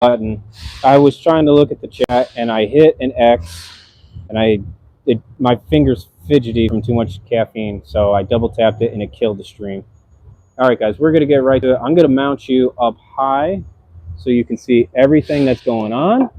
button. I was trying to look at the chat and I hit an X and my fingers fidgety from too much caffeine, so I double tapped it and it killed the stream. All right, guys, we're gonna get right to it. I'm gonna mount you up high so you can see everything that's going on.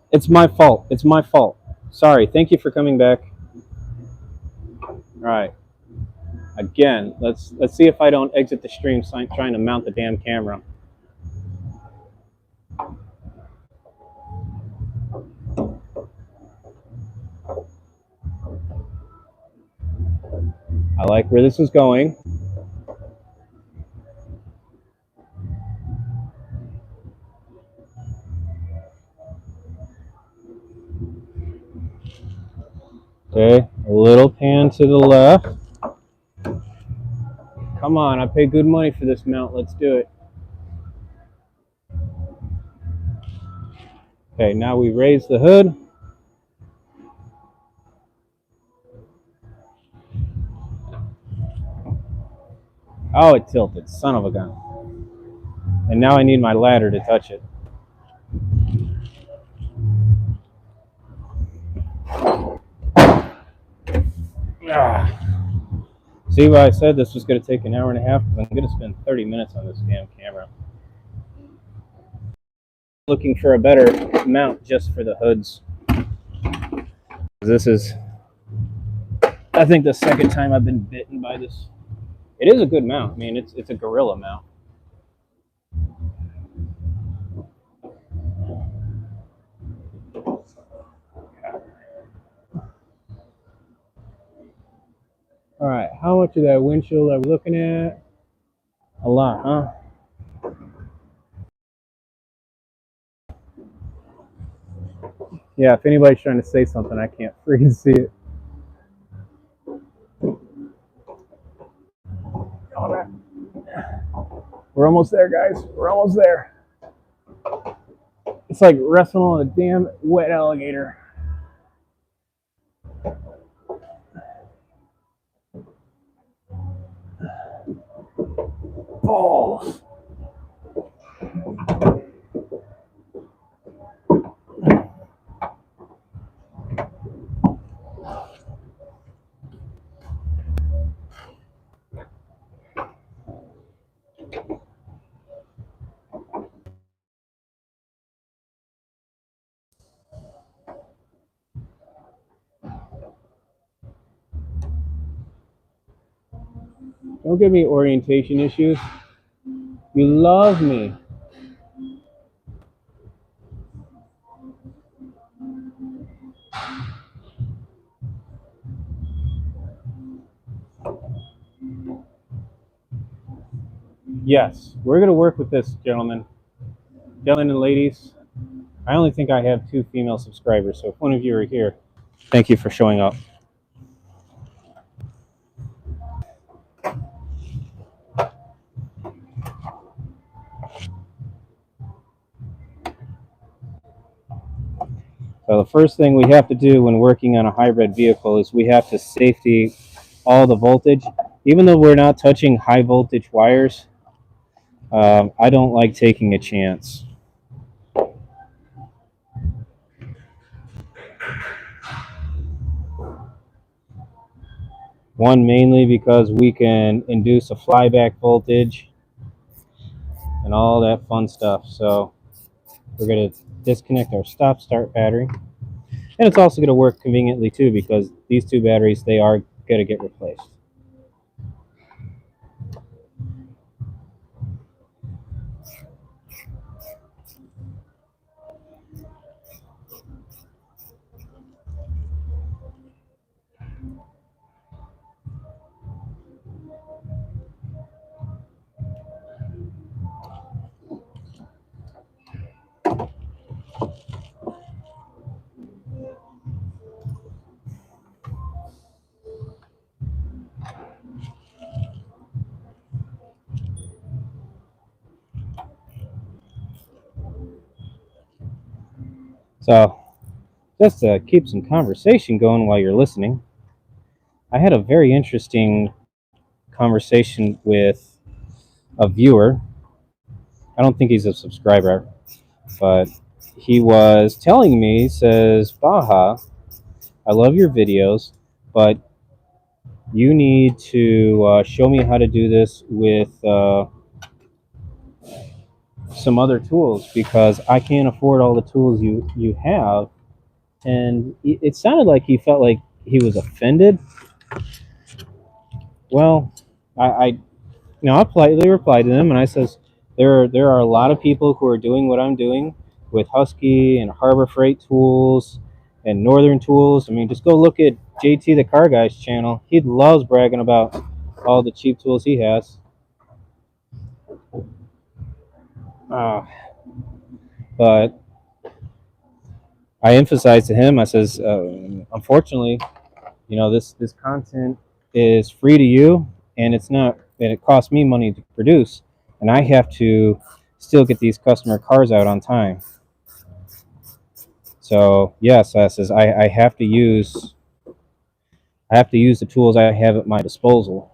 It's my fault. It's my fault. Sorry. Thank you for coming back. All right. Again, let's see if I don't exit the stream trying to mount the damn camera. I like where this is going. Okay, a little pan to the left. Come on, I paid good money for this mount. Let's do it. Okay, now we raise the hood. Oh, it tilted, son of a gun. And now I need my ladder to touch it. See why I said this was going to take an hour and a half? Because I'm going to spend 30 minutes on this damn camera. Looking for a better mount just for the hoods. This is, I think, the second time I've been bitten by this. It is a good mount. I mean, it's a gorilla mount. All right, how much of that windshield are we looking at? A lot, huh? Yeah, if anybody's trying to say something, I can't freaking see it. We're almost there, guys. We're almost there. It's like wrestling on a damn wet alligator. Balls. Don't give me orientation issues. You love me. Yes, we're going to work with this, gentlemen and ladies. I only think I have 2 female subscribers, so if one of you are here, thank you for showing up. So the first thing we have to do when working on a hybrid vehicle is we have to safety all the voltage. Even though we're not touching high voltage wires, I don't like taking a chance. One, mainly because we can induce a flyback voltage and all that fun stuff. So we're going to disconnect our stop-start battery. And it's also going to work conveniently too, because these two batteries, they are going to get replaced. So, just to keep some conversation going while you're listening, I had a very interesting conversation with a viewer. I don't think he's a subscriber, but he was telling me, he says, Baja, I love your videos, but you need to show me how to do this with some other tools, because I can't afford all the tools you have. And it sounded like he felt like he was offended. Well, I I politely replied to them, and I says, there are a lot of people who are doing what I'm doing with Husky and Harbor Freight tools and Northern tools. I mean, just go look at JT the Car Guy's channel. He loves bragging about all the cheap tools he has. But I emphasized to him, I says, unfortunately, this content is free to you, and it's not, and it costs me money to produce, and I have to still get these customer cars out on time. So yes, I says I have to use the tools I have at my disposal.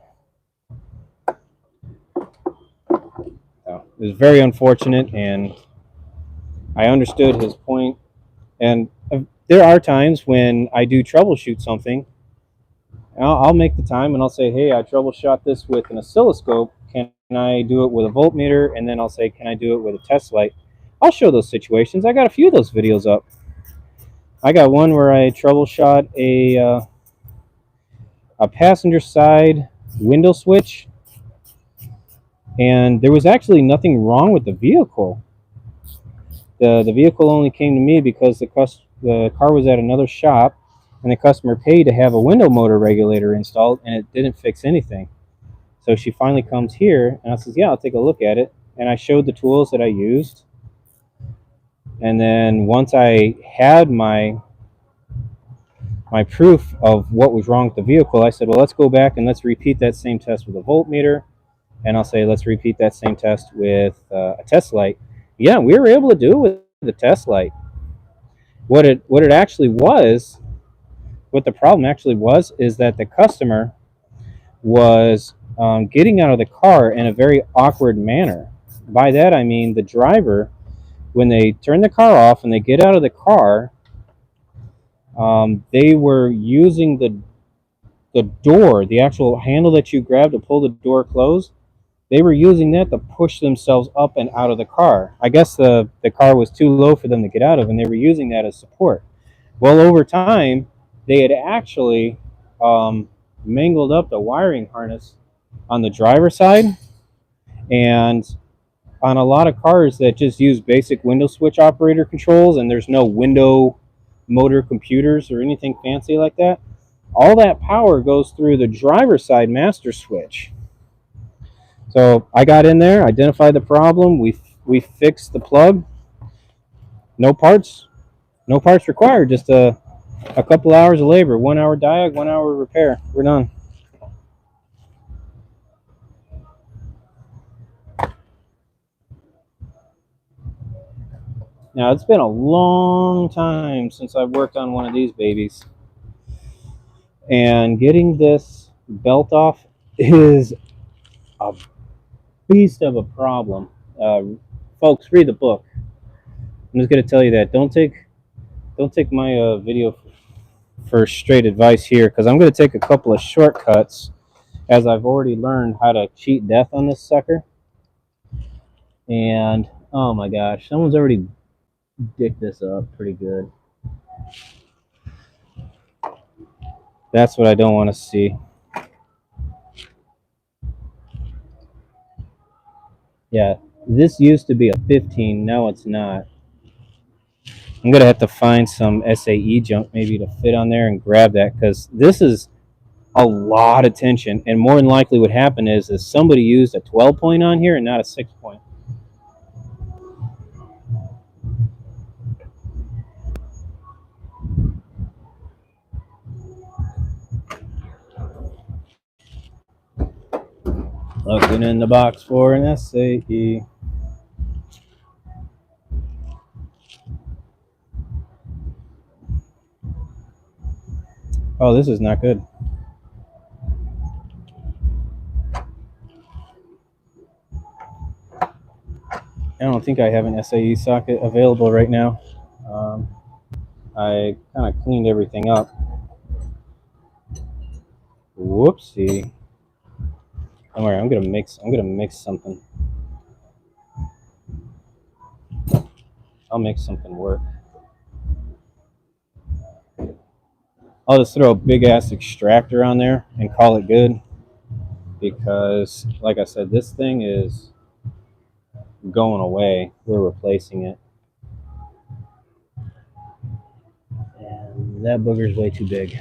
So it was very unfortunate, and I understood his point. And there are times when I do troubleshoot something. I'll make the time and I'll say, hey, I troubleshot this with an oscilloscope. Can I do it with a voltmeter? And then I'll say, can I do it with a test light? I'll show those situations. I got a few of those videos up. I got one where I troubleshot a passenger side window switch, and there was actually nothing wrong with the vehicle. The vehicle only came to me because the car was at another shop, and the customer paid to have a window motor regulator installed, and it didn't fix anything. So she finally comes here, and I says, yeah, I'll take a look at it. And I showed the tools that I used. And then once I had my proof of what was wrong with the vehicle, I said, well, let's go back and let's repeat that same test with a voltmeter. And I'll say, let's repeat that same test with a test light. Yeah, we were able to do it with the test light. What it actually was, what the problem actually was, is that the customer was getting out of the car in a very awkward manner. By that I mean the driver, when they turn the car off and they get out of the car, they were using the door, the actual handle that you grab to pull the door closed. They were using that to push themselves up and out of the car. I guess the car was too low for them to get out of, and they were using that as support. Well, over time, they had actually mangled up the wiring harness on the driver's side, and on a lot of cars that just use basic window switch operator controls, and there's no window motor computers or anything fancy like that, all that power goes through the driver's side master switch. So I got in there, identified the problem, we fixed the plug. No parts required, just a couple hours of labor, 1 hour diag, 1 hour repair. We're done. Now, it's been a long time since I've worked on one of these babies, and getting this belt off is a beast of a problem. Folks, read the book. I'm just going to tell you that. Don't take my video for straight advice here, because I'm going to take a couple of shortcuts, as I've already learned how to cheat death on this sucker. And oh my gosh, someone's already dicked this up pretty good. That's what I don't want to see. Yeah, this used to be a 15, now it's not. I'm going to have to find some SAE junk maybe to fit on there and grab that, because this is a lot of tension, and more than likely what happened is somebody used a 12 point on here and not a 6 point. Looking in the box for an SAE. Oh, this is not good. I don't think I have an SAE socket available right now. I kind of cleaned everything up. Whoopsie. Don't worry, I'm gonna mix something. I'll make something work. I'll just throw a big ass extractor on there and call it good, because like I said, this thing is going away. We're replacing it. And that booger's way too big.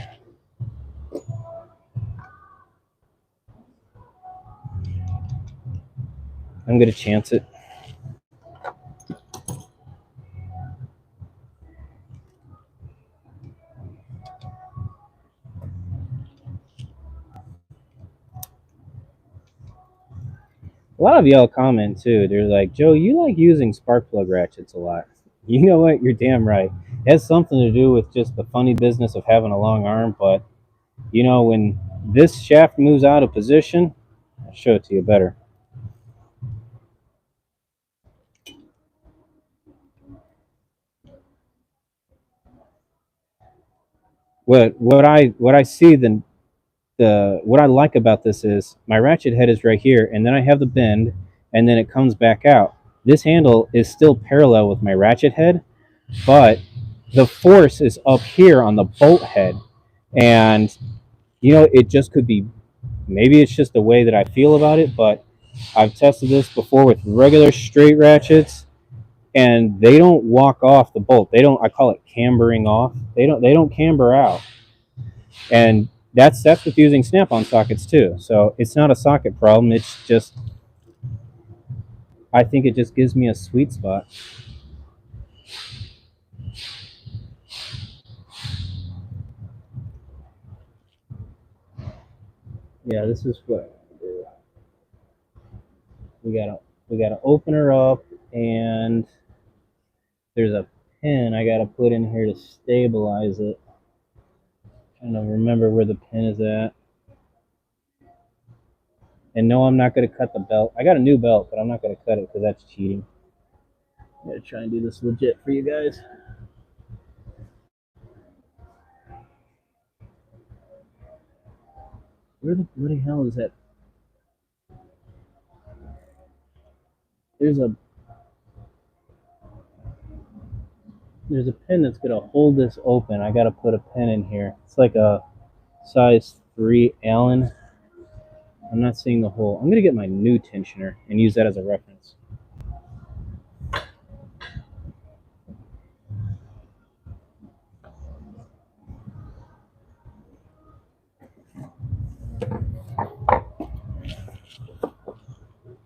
I'm gonna chance it. A lot of y'all comment too. They're like, Joe, you like using spark plug ratchets a lot. You know what? You're damn right. It has something to do with just the funny business of having a long arm. But, you know, when this shaft moves out of position, I'll show it to you better. What I see what I like about this is my ratchet head is right here, and then I have the bend, and then it comes back out. This handle is still parallel with my ratchet head, but the force is up here on the bolt head. And, you know, it just could be, maybe it's just the way that I feel about it, but I've tested this before with regular straight ratchets, and they don't walk off the bolt. They don't, I call it cambering off. They don't camber out. And that's with using snap-on sockets too. So it's not a socket problem. It's just, I think it just gives me a sweet spot. Yeah, this is what we gotta open her up, and there's a pin I gotta put in here to stabilize it. Trying to remember where the pin is at. And no, I'm not gonna cut the belt. I got a new belt, but I'm not gonna cut it because that's cheating. I'm gonna try and do this legit for you guys. Where the hell is that? There's a pin that's gonna hold this open. I gotta put a pin in here. It's like a size 3 Allen. I'm not seeing the hole. I'm gonna get my new tensioner and use that as a reference.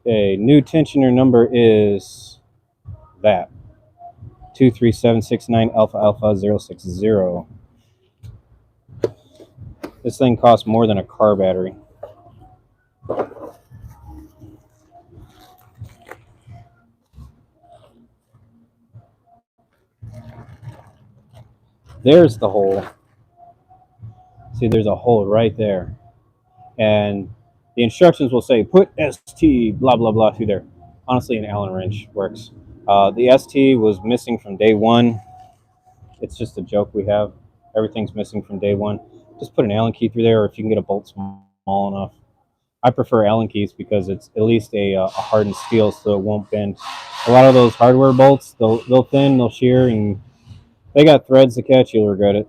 Okay, new tensioner number is that 23769 Alpha Alpha 060. This thing costs more than a car battery. There's the hole. See, there's a hole right there. And the instructions will say, put ST, blah, blah, blah, through there. Honestly, an Allen wrench works. The ST was missing from day one. It's just a joke we have. Everything's missing from day one. Just put an Allen key through there, or if you can get a bolt small enough. I prefer Allen keys because it's at least a hardened steel, so it won't bend. A lot of those hardware bolts, they'll thin, they'll shear, and they got threads to catch. You'll regret it.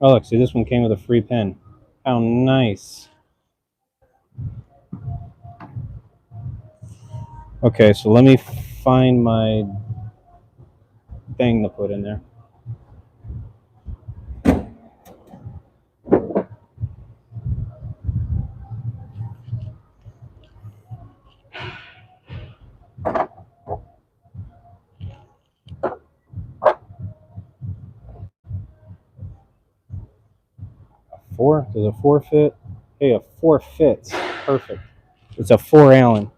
Oh, look, see, this one came with a free pen. How nice. Okay, so let me find my thing to put in there. Four? Does a 4 fit? Hey, a 4 fits. Perfect. It's a 4 Allen.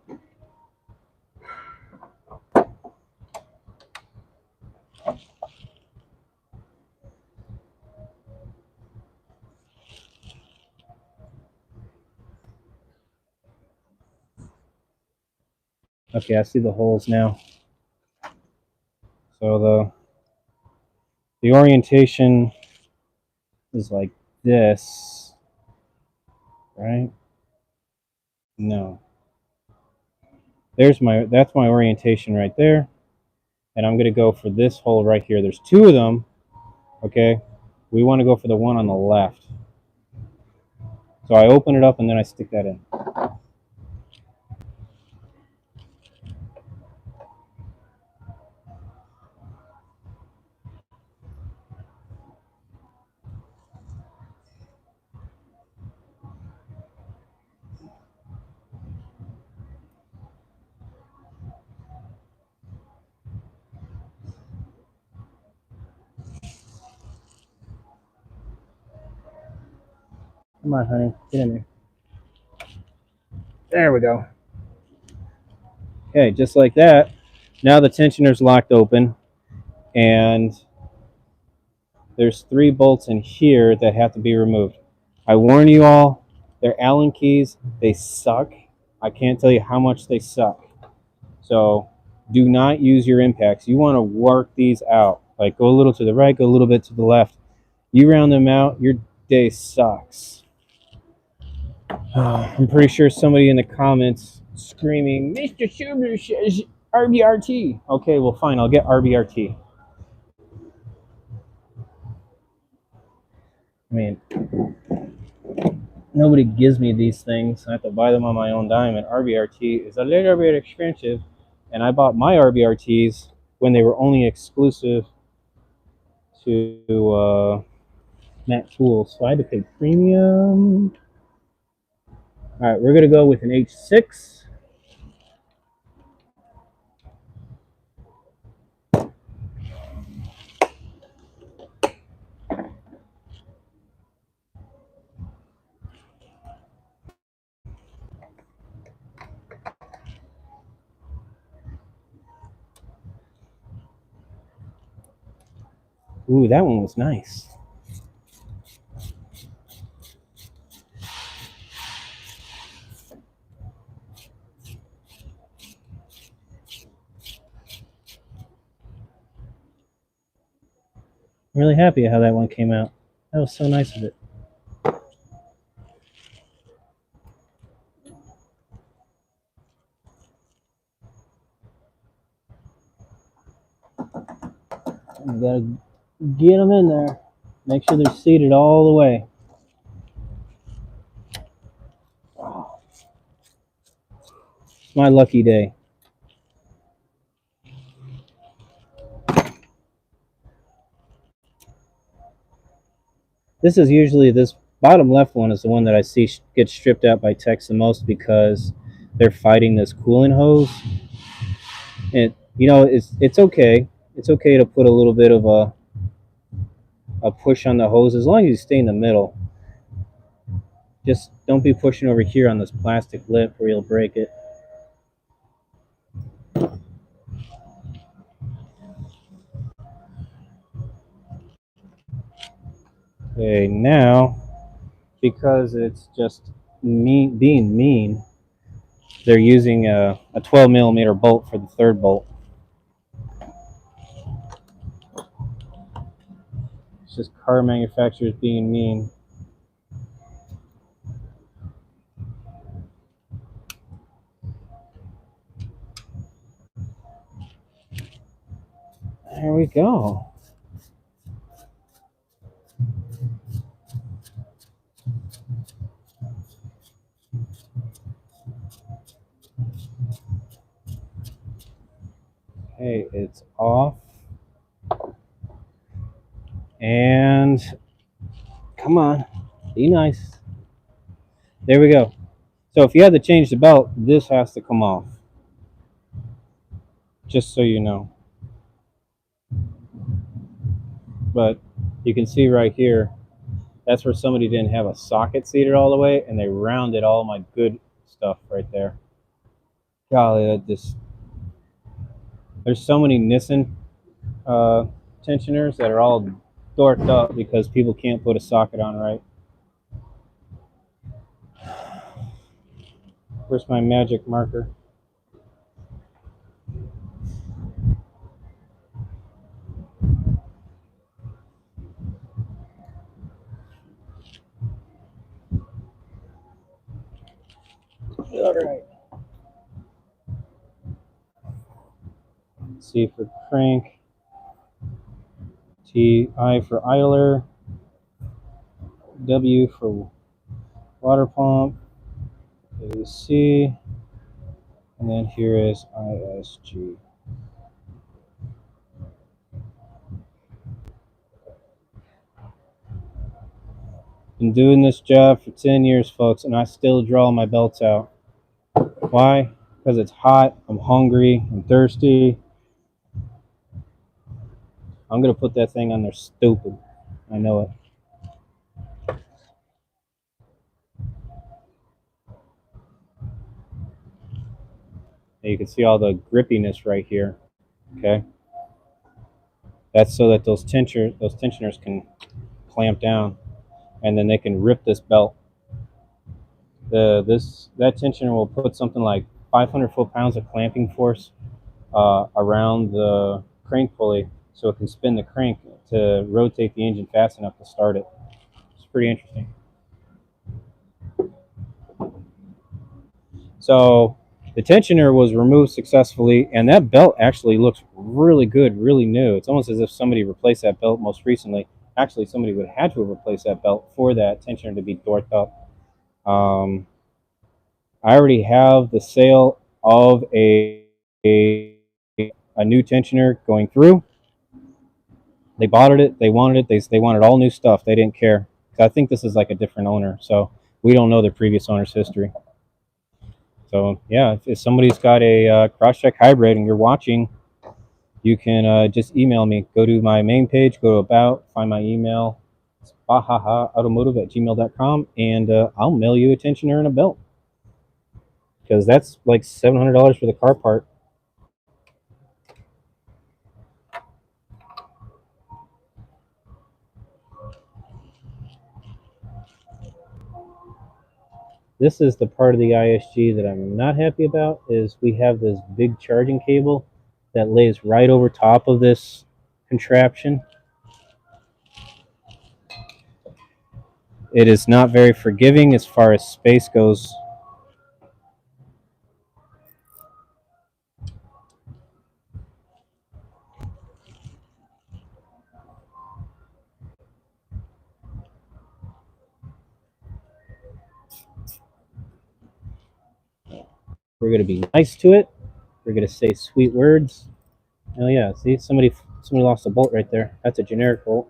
Okay, I see the holes now. So the orientation is like this, right? No. That's my orientation right there. And I'm gonna go for this hole right here. There's 2 of them. Okay. We want to go for the one on the left. So I open it up and then I stick that in. Come on, honey. Get in there. There we go. Okay, just like that. Now the tensioner's locked open, and there's 3 bolts in here that have to be removed. I warn you all, they're Allen keys. They suck. I can't tell you how much they suck. So do not use your impacts. You want to work these out. Like go a little to the right, go a little bit to the left. You round them out, your day sucks. I'm pretty sure somebody in the comments screaming, Mr. Subaru says RBRT. Okay, well, fine, I'll get RBRT. I mean, nobody gives me these things. I have to buy them on my own dime, and RBRT is a little bit expensive. And I bought my RBRTs when they were only exclusive to Matt Tools, so I had to pay premium. All right, we're gonna go with an H6. Ooh, that one was nice. I'm really happy how that one came out. That was so nice of it. You gotta get them in there. Make sure they're seated all the way. It's my lucky day. This is usually, this bottom left one is the one that I see gets stripped out by techs the most because they're fighting this coolant hose. And you know, it's okay. It's okay to put a little bit of a push on the hose as long as you stay in the middle. Just don't be pushing over here on this plastic lip or you'll break it. Okay, now, because it's just being mean, they're using a 12 millimeter bolt for the third bolt. It's just car manufacturers being mean. There we go. Okay, it's off. And come on, be nice. There we go. So if you had to change the belt, this has to come off. Just so you know. But you can see right here, that's where somebody didn't have a socket seated all the way, and they rounded all my good stuff right there. Golly, there's so many Nissan tensioners that are all dorked up because people can't put a socket on right. Where's my magic marker? All right. C for crank. I for idler. W for water pump. AC. And then here is ISG. Been doing this job for 10 years, folks, and I still draw my belts out. Why? Because it's hot, I'm hungry, I'm thirsty. I'm going to put that thing on there stupid. I know it. And you can see all the grippiness right here. Okay? That's so that those tensioners can clamp down, and then they can rip this belt. That tensioner will put something like 500 foot-pounds of clamping force around the crank pulley, so it can spin the crank to rotate the engine fast enough to start it. It's pretty interesting. So the tensioner was removed successfully, and that belt actually looks really good, really new. It's almost as if somebody replaced that belt most recently. Actually, somebody would have had to have replaced that belt for that tensioner to be dorked up. I already have the sale of a new tensioner going through. They bought it. They wanted it. They wanted all new stuff. They didn't care. I think this is like a different owner, so we don't know the previous owner's history. So yeah, if somebody's got a Crosstrek Hybrid and you're watching, you can just email me. Go to my main page, go to About, find my email. It's bahahaautomotive@gmail.com, and I'll mail you a tensioner and a belt. Because that's like $700 for the car part. This is the part of the ISG that I'm not happy about, is we have this big charging cable that lays right over top of this contraption. It is not very forgiving as far as space goes. We're going to be nice to it. We're going to say sweet words. Oh yeah, see, somebody lost a bolt right there. That's a generic bolt.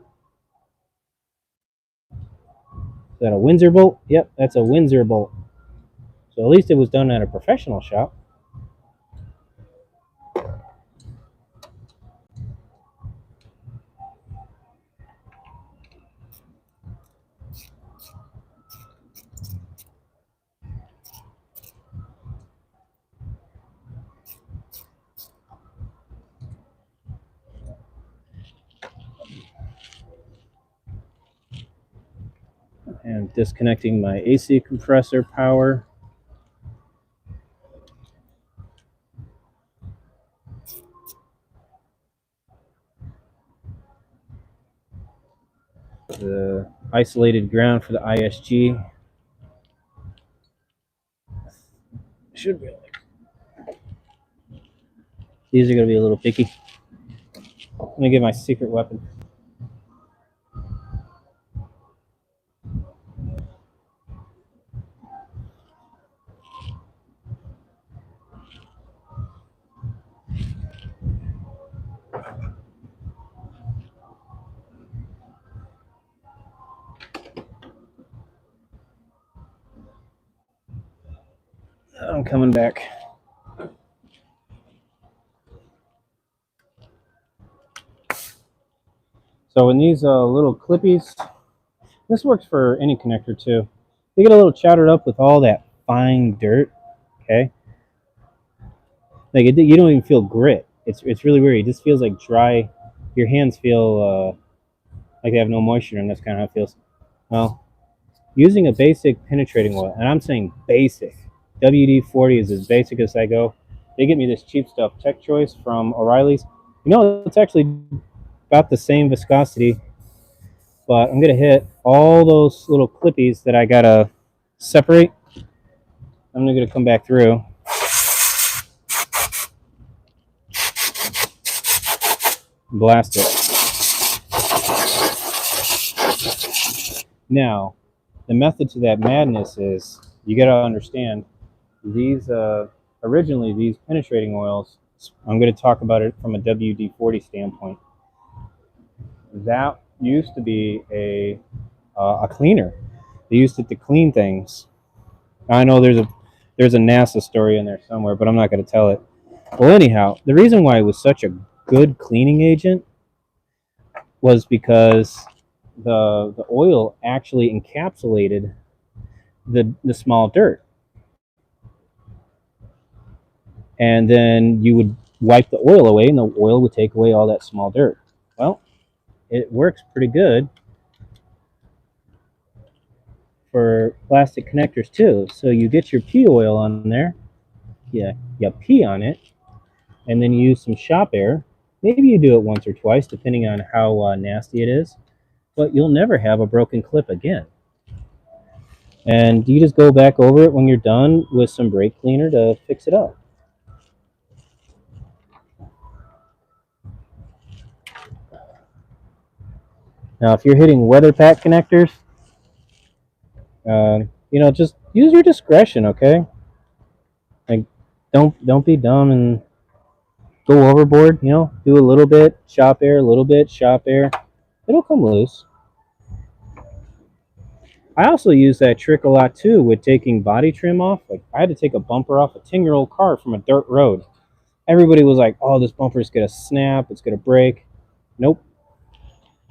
Is that a Windsor bolt? Yep, that's a Windsor bolt. So at least it was done at a professional shop. And disconnecting my AC compressor power. The isolated ground for the ISG. Should be like. These are going to be a little picky. Let me get my secret weapon. I'm coming back. So in these little clippies, this works for any connector too. They get a little chowdered up with all that fine dirt, okay? Like you don't even feel grit. It's really weird. It just feels like dry. Your hands feel like they have no moisture, and that's kind of how it feels. Well, using a basic penetrating oil, and I'm saying basic. WD-40 is as basic as I go. They get me this cheap stuff, Tech Choice from O'Reilly's. You know, it's actually about the same viscosity, but I'm gonna hit all those little clippies that I gotta separate. I'm gonna come back through. Blast it. Now, the method to that madness is you got to understand these. Originally, these penetrating oils. I'm going to talk about it from a WD-40 standpoint. That used to be a cleaner. They used it to clean things. I know there's a NASA story in there somewhere, but I'm not going to tell it. Well, anyhow, the reason why it was such a good cleaning agent was because the oil actually encapsulated the small dirt, and then you would wipe the oil away, and the oil would take away all that small dirt. Well, it works pretty good for plastic connectors too. So you get your pea oil on there, you pee on it, and then you use some shop air. Maybe you do it once or twice, depending on how nasty it is, but you'll never have a broken clip again. And you just go back over it when you're done with some brake cleaner to fix it up. Now, if you're hitting weather pack connectors, just use your discretion, okay? Like, don't be dumb and go overboard. Do a little bit shop air, a little bit shop air. It'll come loose. I also use that trick a lot too with taking body trim off. Like, I had to take a bumper off a 10-year-old car from a dirt road. Everybody was like, "Oh, this bumper's gonna snap. It's gonna break." Nope.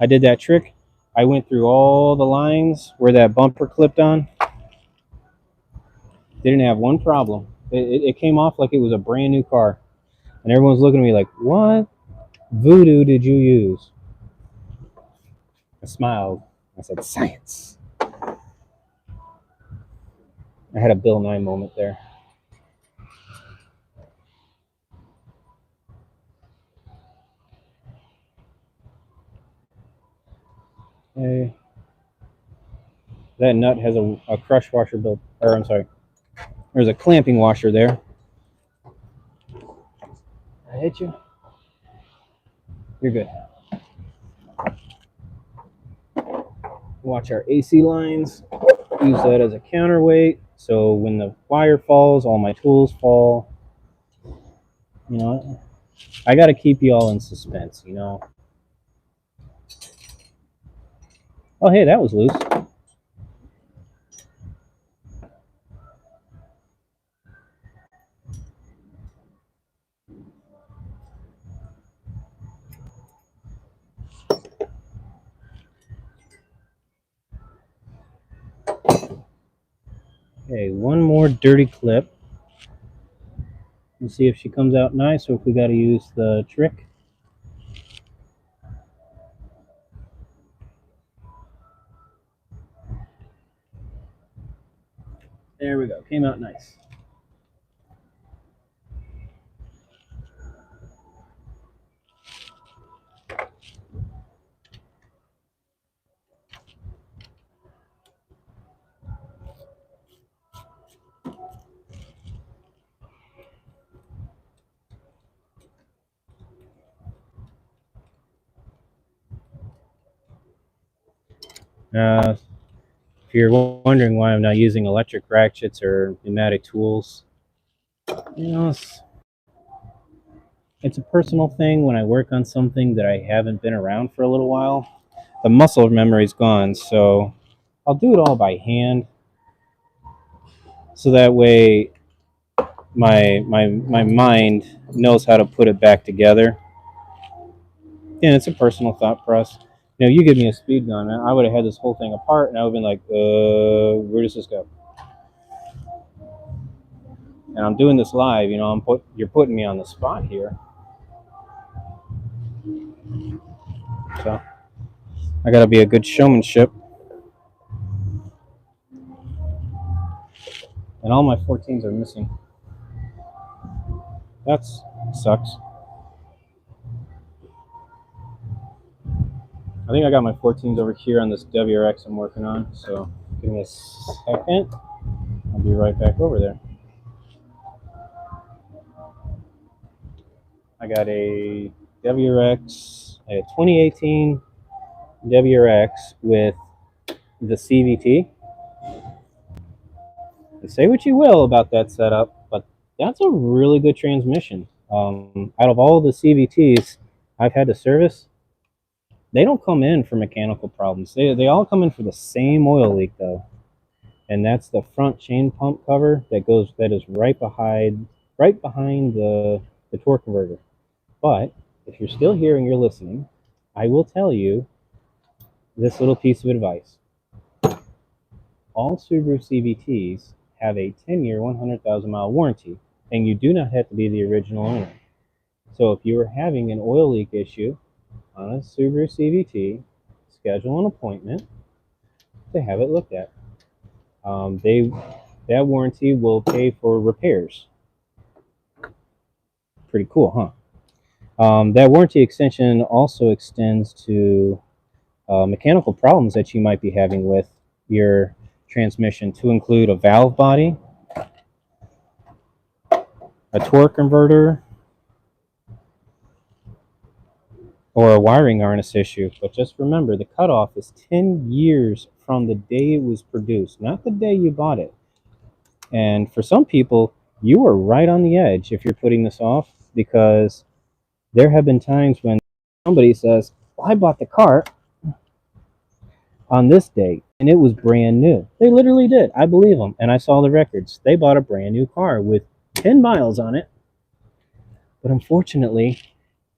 I did that trick. I went through all the lines where that bumper clipped on. Didn't have one problem. It came off like it was a brand new car. And everyone's looking at me like, "What voodoo did you use?" I smiled. I said, "Science." I had a Bill Nye moment there. Okay. That nut has a crush washer built, or I'm sorry, there's a clamping washer there. I hit you. You're good. Watch our AC lines. Use that as a counterweight. So when the wire falls, all my tools fall. I got to keep you all in suspense, Oh, hey, that was loose. Okay, one more dirty clip. Let's see if she comes out nice or if we got to use the trick. There we go. Came out nice. If you're wondering why I'm not using electric ratchets or pneumatic tools, it's a personal thing. When I work on something that I haven't been around for a little while, the muscle memory's gone, so I'll do it all by hand. So that way my mind knows how to put it back together. And it's a personal thought process. You know, you give me a speed gun, man, I would have had this whole thing apart, and I would have been like, where does this go? And I'm doing this live. You know, you're putting me on the spot here. So I got to be a good showmanship. And all my 14s are missing. That sucks. I think I got my 14s over here on this WRX I'm working on. So give me a second. I'll be right back over there. I got a WRX, a 2018 WRX with the CVT. Say what you will about that setup, but that's a really good transmission. Out of all the CVTs I've had to service, they don't come in for mechanical problems. They all come in for the same oil leak though, and that's the front chain pump cover that is right behind the torque converter. But if you're still here and you're listening, I will tell you this little piece of advice. All Subaru CVTs have a 10-year, 100,000-mile warranty, and you do not have to be the original owner. So if you are having an oil leak issue on a Subaru CVT, schedule an appointment to have it looked at. That warranty will pay for repairs. Pretty cool, huh? That warranty extension also extends to mechanical problems that you might be having with your transmission, to include a valve body, a torque converter, or a wiring harness issue. But just remember, the cutoff is 10 years from the day it was produced, not the day you bought it. And for some people, you are right on the edge if you're putting this off, because there have been times when somebody says, well, I bought the car on this date and it was brand new. They literally did. I believe them. And I saw the records. They bought a brand new car with 10 miles on it. But unfortunately,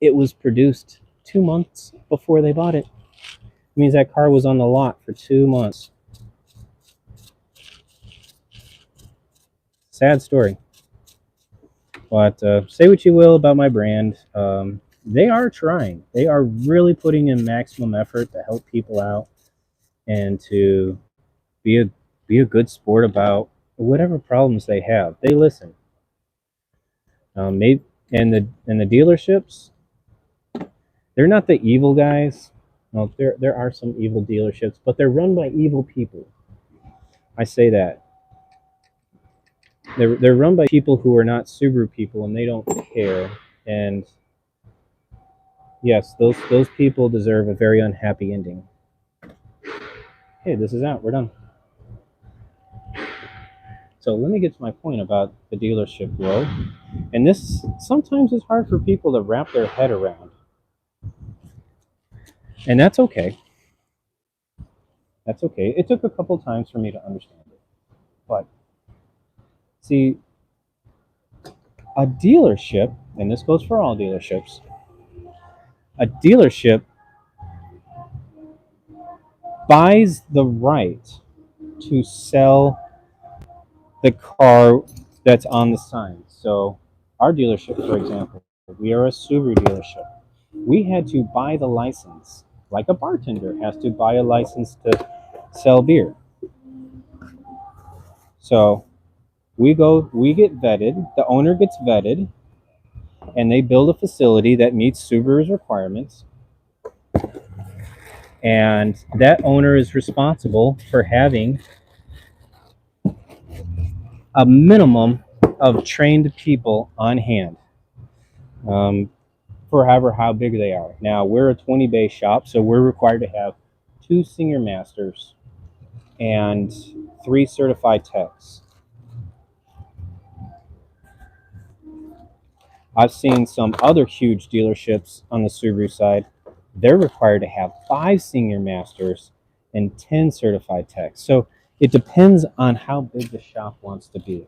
it was produced 2 months before they bought it. It means that car was on the lot for 2 months. Sad story. But say what you will about my brand. They are trying. They are really putting in maximum effort to help people out and to be a good sport about whatever problems they have. They listen. Maybe and the dealerships, they're not the evil guys. Well, there are some evil dealerships, but they're run by evil people. I say that. They're run by people who are not Subaru people, and they don't care. And yes, those people deserve a very unhappy ending. Hey, this is out. We're done. So let me get to my point about the dealership world. And this sometimes is hard for people to wrap their head around. And that's okay. That's okay. It took a couple times for me to understand it. But see, a dealership, and this goes for all dealerships, a dealership buys the right to sell the car that's on the sign. So our dealership, for example, we are a Subaru dealership. We had to buy the license, like a bartender has to buy a license to sell beer. So we get vetted, the owner gets vetted, and they build a facility that meets Subaru's requirements. And that owner is responsible for having a minimum of trained people on hand, for how big they are. Now, we're a 20-bay shop, so we're required to have 2 senior masters and 3 certified techs. I've seen some other huge dealerships on the Subaru side. They're required to have 5 senior masters and 10 certified techs. So it depends on how big the shop wants to be.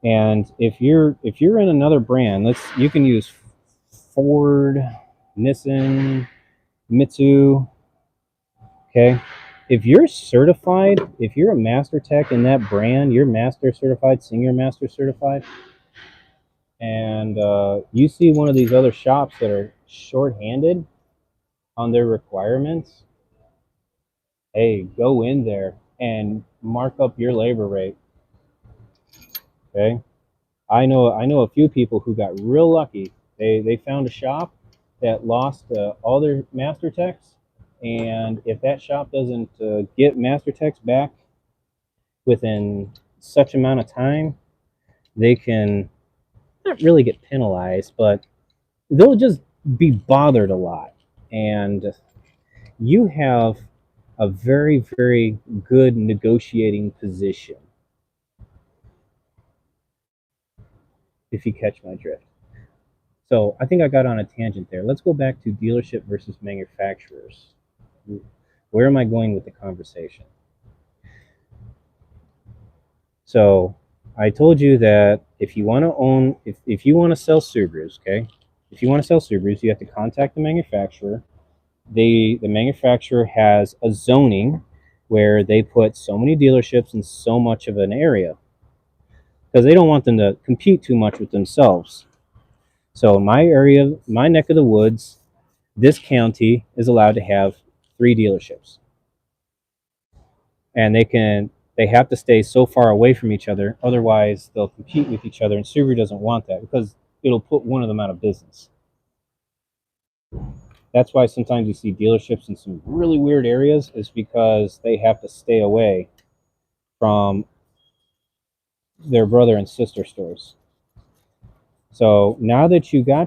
And if you're in another brand, you can use Ford, Nissan, Mitsu. Okay, if you're certified, if you're a master tech in that brand, you're master certified, senior master certified, and you see one of these other shops that are shorthanded on their requirements, hey, go in there and mark up your labor rate. Okay, I know a few people who got real lucky. They found a shop that lost all their master techs, and if that shop doesn't get master techs back within such amount of time, they can not really get penalized, but they'll just be bothered a lot. And you have a very, very good negotiating position, if you catch my drift. So I think I got on a tangent there. Let's go back to dealership versus manufacturers. Where am I going with the conversation? So I told you that if you want to own, if you want to sell Subarus, okay, if you want to sell Subarus, you have to contact the manufacturer. The manufacturer has a zoning where they put so many dealerships in so much of an area because they don't want them to compete too much with themselves. So in my area, my neck of the woods, this county is allowed to have 3 dealerships, and they have to stay so far away from each other, otherwise they'll compete with each other, and Subaru doesn't want that because it'll put one of them out of business. That's why sometimes you see dealerships in some really weird areas, is because they have to stay away from their brother and sister stores. So now that you've been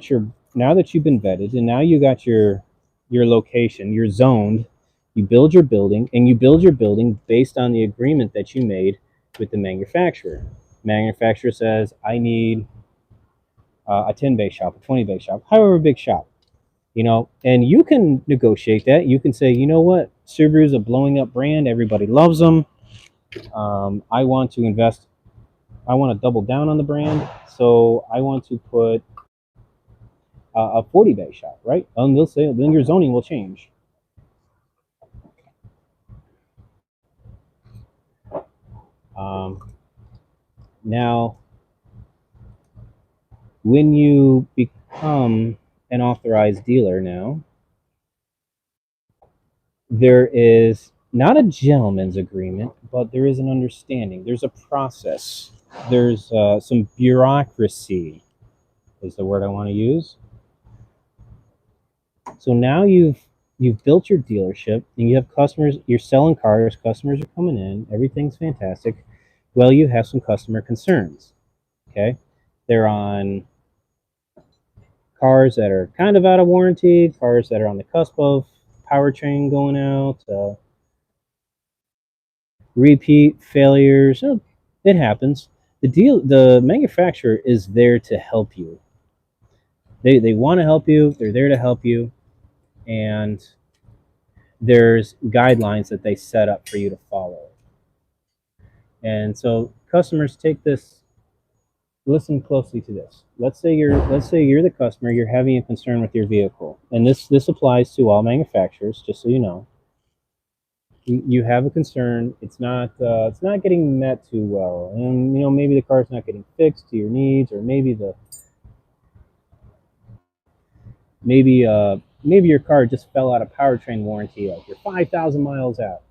vetted, and now you got your location, you're zoned, you build your building, and you build your building based on the agreement that you made with the manufacturer. Manufacturer says, I need a 10-bay shop, a 20-bay shop, however big shop, and you can negotiate that. You can say, you know what, Subaru's a blowing up brand, everybody loves them. I want to invest, I want to double down on the brand, so I want to put a 40-bay shop, right? And they'll say, then your zoning will change. Now, when you become an authorized dealer now, there is not a gentleman's agreement, but there is an understanding. There's a process. There's some bureaucracy, is the word I want to use. So now you've built your dealership, and you have customers. You're selling cars. Customers are coming in. Everything's fantastic. Well, you have some customer concerns. Okay, they're on cars that are kind of out of warranty, cars that are on the cusp of powertrain going out, repeat failures. It happens. The manufacturer is there to help you. They want to help you. They're there to help you, and there's guidelines that they set up for you to follow. And so customers take this. Listen closely to this. Let's say you're the customer. You're having a concern with your vehicle, and this applies to all manufacturers. Just so you know, you have a concern. It's not getting met too well, and maybe the car's not getting fixed to your needs, or maybe your car just fell out of powertrain warranty. Like you're 5,000 miles out.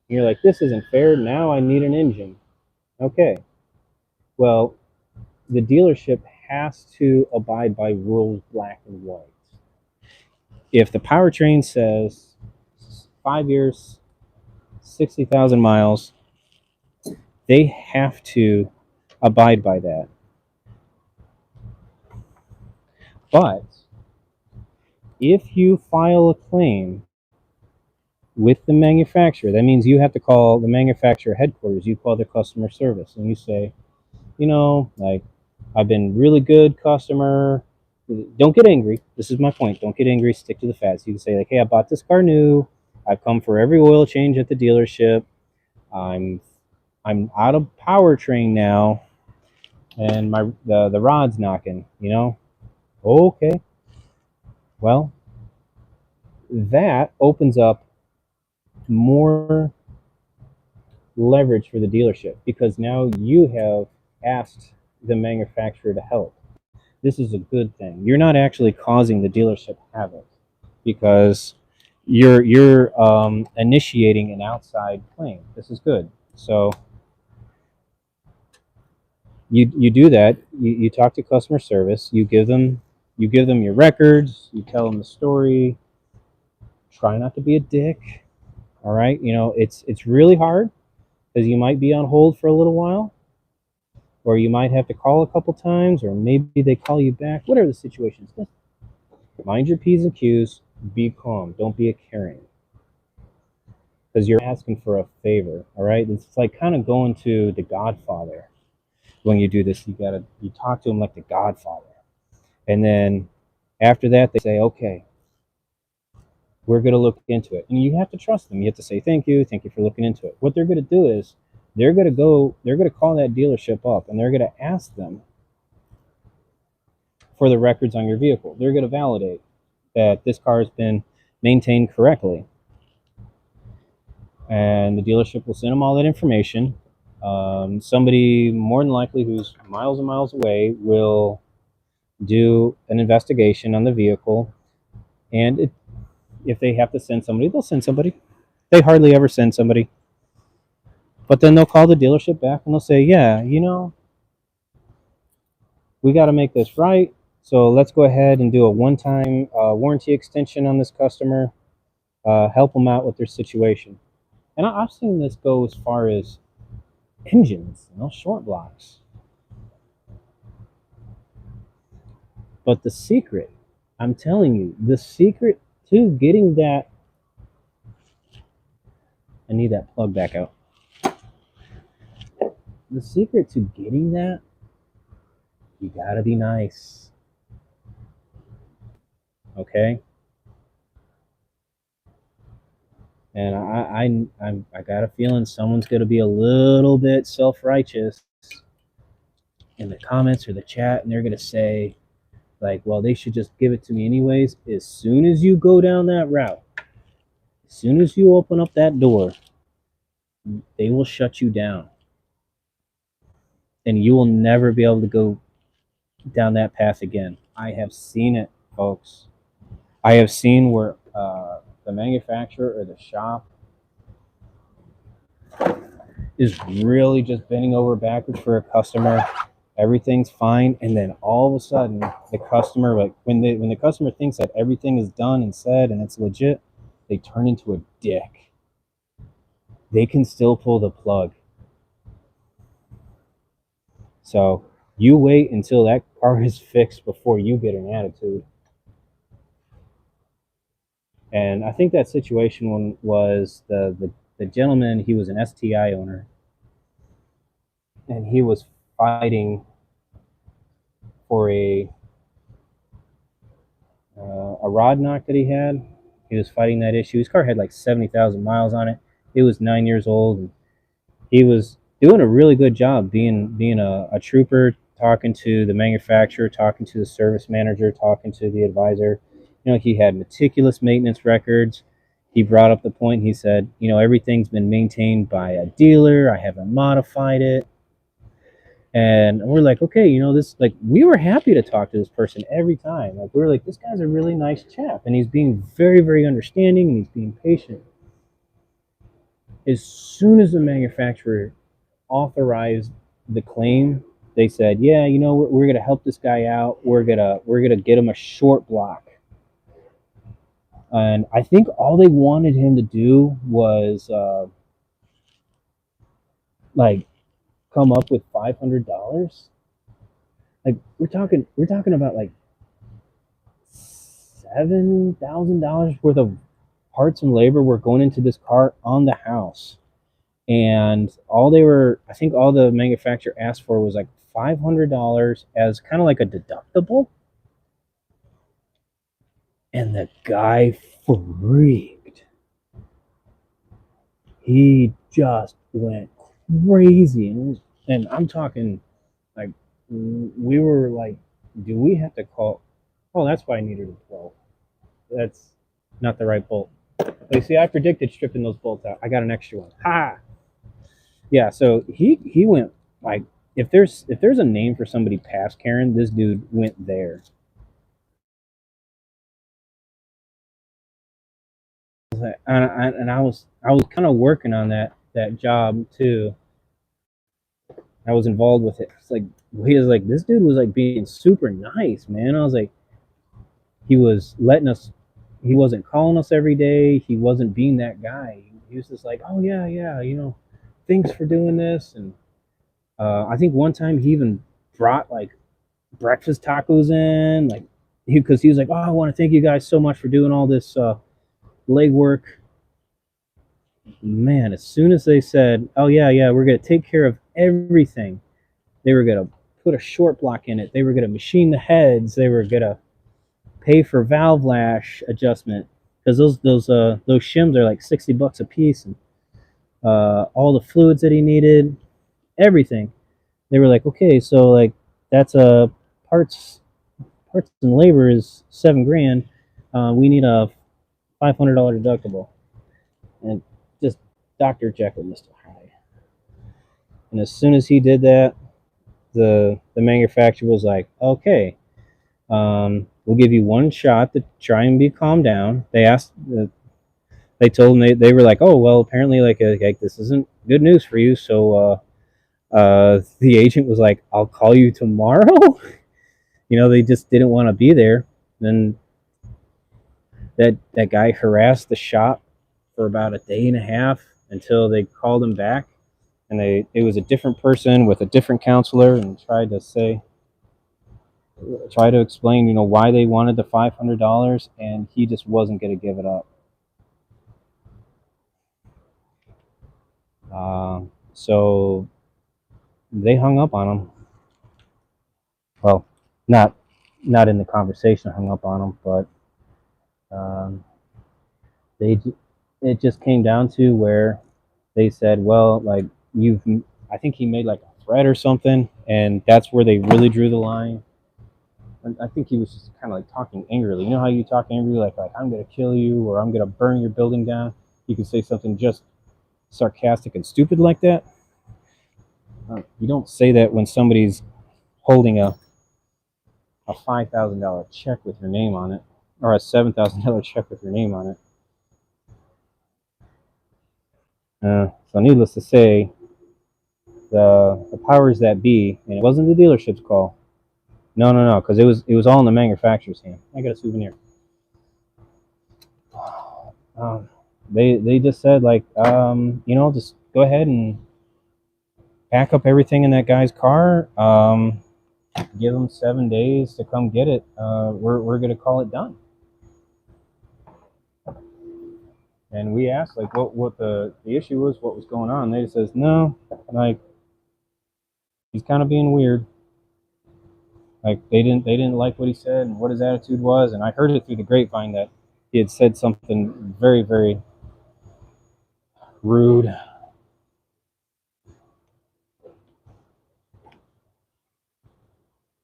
And you're like, this isn't fair. Now I need an engine. Okay. Well, the dealership has to abide by rules, black and white. If the powertrain says 5 years, 60,000 miles, they have to abide by that. But if you file a claim with the manufacturer, that means you have to call the manufacturer headquarters. You call their customer service, and you say, like, I've been really good customer. Don't get angry. This is my point. Don't get angry. Stick to the facts. You can say, like, hey, I bought this car new. I've come for every oil change at the dealership. I'm out of powertrain now. and the rod's knocking, you know. Okay, well, that opens up more leverage for the dealership because now you have asked the manufacturer to help. This is a good thing. You're not actually causing the dealership havoc because you're initiating an outside claim. This is good. So you do that. You talk to customer service. You give them your records. You tell them the story. Try not to be a dick. All right. You know it's really hard because you might be on hold for a little while, or you might have to call a couple times, or maybe they call you back. Whatever the situation is, mind your P's and Q's. Be calm. Don't be a Karen because you're asking for a favor. All right. It's like kind of going to the Godfather. When you do this, you talk to him like the Godfather. And then after that, they say, okay, we're going to look into it. And you have to trust them. You have to say, thank you for looking into it. What they're going to do is they're going to call that dealership up and they're going to ask them for the records on your vehicle. They're going to validate that this car has been maintained correctly. And the dealership will send them all that information. Somebody more than likely who's miles and miles away will do an investigation on the vehicle, and if they have to send somebody, they'll send somebody. They hardly ever send somebody, but then they'll call the dealership back and they'll say, yeah, you know, we got to make this right, so let's go ahead and do a one-time warranty extension on this customer, help them out with their situation. And I've seen this go as far as engines, you know, short blocks. But the secret, I'm telling you, the secret to getting that, I need that plug back out. The secret to getting that, you gotta be nice. Okay? And I got a feeling someone's gonna be a little bit self-righteous in the comments or the chat, and they're gonna say, like, well, they should just give it to me anyways. As soon as you go down that route, as soon as you open up that door, they will shut you down. And you will never be able to go down that path again. I have seen it, folks. I have seen where the manufacturer or the shop is really just bending over backwards for a customer. Everything's fine, and then all of a sudden, the customer, like when the customer thinks that everything is done and said and it's legit, they turn into a dick. They can still pull the plug. So you wait until that car is fixed before you get an attitude. And I think that situation was the gentleman. He was an STI owner, and he was fighting for a rod knock that he had. He was fighting that issue. His car had like 70,000 miles on it. It was 9 years old, and he was doing a really good job being a trooper, talking to the manufacturer, talking to the service manager, talking to the advisor. You know, he had meticulous maintenance records. He brought up the point. He said, you know, everything's been maintained by a dealer. I haven't modified it. And we're like, okay, you know, this, like, we were happy to talk to this person every time. Like, we were like, this guy's a really nice chap, and he's being very, very understanding, and he's being patient. As soon as the manufacturer authorized the claim, they said, yeah, you know, we're going to help this guy out. We're gonna get him a short block. And I think all they wanted him to do was like come up with $500. Like we're talking about like $7,000 worth of parts and labor were going into this car on the house. And all the manufacturer asked for was like $500 as kind of like a deductible. And the guy freaked. He just went crazy. And I'm talking like we were like, do we have to call? Oh, that's why I needed a 12. That's not the right bolt. But you see, I predicted stripping those bolts out. I got an extra one. Ha! Yeah, so he went like, if there's a name for somebody past Karen, this dude went there. And I was kind of working on that job too. I was involved with it. It's like, he was like, this dude was like being super nice, man. I was like, he was letting us, he wasn't calling us every day. He wasn't being that guy. He was just like, oh yeah, thanks for doing this. And I think one time he even brought like breakfast tacos in, like, because he was like, oh, I want to thank you guys so much for doing all this legwork. Man, as soon as they said, oh yeah, we're gonna take care of everything, they were gonna put a short block in it, they were gonna machine the heads, they were gonna pay for valve lash adjustment, because those shims are like $60 a piece, and all the fluids that he needed, everything. They were like, okay, so like that's parts and labor is $7,000. We need a $500 deductible, and just Dr. Jekyll, Mr. Hyde. And as soon as he did that, the manufacturer was like, okay, we'll give you one shot to try and be calmed down. They asked, they told them, they were like, oh well, apparently like this isn't good news for you. So the agent was like, I'll call you tomorrow. They just didn't want to be there. Then that guy harassed the shop for about a day and a half until they called him back, and it was a different person with a different counselor, and tried to explain, why they wanted the $500, and he just wasn't going to give it up. So they hung up on him. Well, not in the conversation hung up on him, but it just came down to where they said, well, like, I think he made like a threat or something, and that's where they really drew the line. And I think he was just kind of like talking angrily. You know how you talk angrily, like I'm gonna kill you, or I'm gonna burn your building down. You can say something just sarcastic and stupid like that. You don't say that when somebody's holding a $5,000 check with your name on it, or a $7,000 check with your name on it. So needless to say, the powers that be, and it wasn't the dealership's call. No, because it was all in the manufacturer's hand. I got a souvenir. They just said, like, just go ahead and pack up everything in that guy's car. Give them 7 days to come get it. We're gonna call it done. And we asked, like, what the issue was, what was going on. They just says, no, like, he's kind of being weird. Like, they didn't like what he said and what his attitude was. And I heard it through the grapevine that he had said something very, very rude.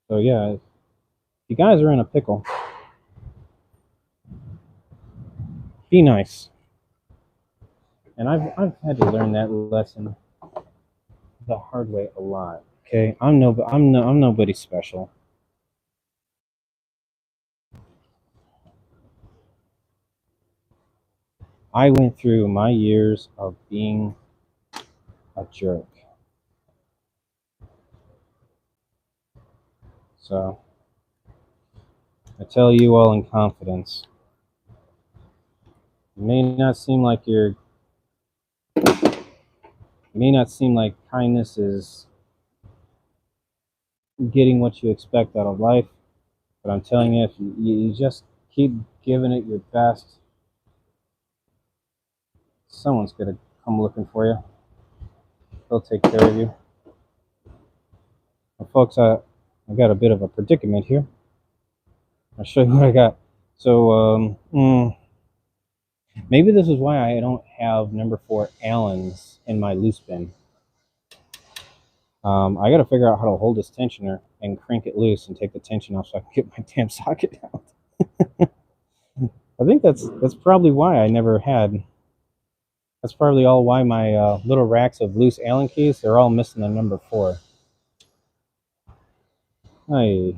So yeah, if you guys are in a pickle, be nice. And I've had to learn that lesson the hard way a lot. Okay, I'm nobody special. I went through my years of being a jerk. So I tell you all in confidence, it may not seem like kindness is getting what you expect out of life, but I'm telling you, if you just keep giving it your best, someone's gonna come looking for you. They'll take care of you. Well, folks, I got a bit of a predicament here. I'll show you what I got. So maybe this is why I don't have number 4 Allens in my loose bin. I got to figure out how to hold this tensioner and crank it loose and take the tension off so I can get my damn socket out. I think that's probably why I never had. That's probably all why my little racks of loose Allen keys, they're all missing the number 4. I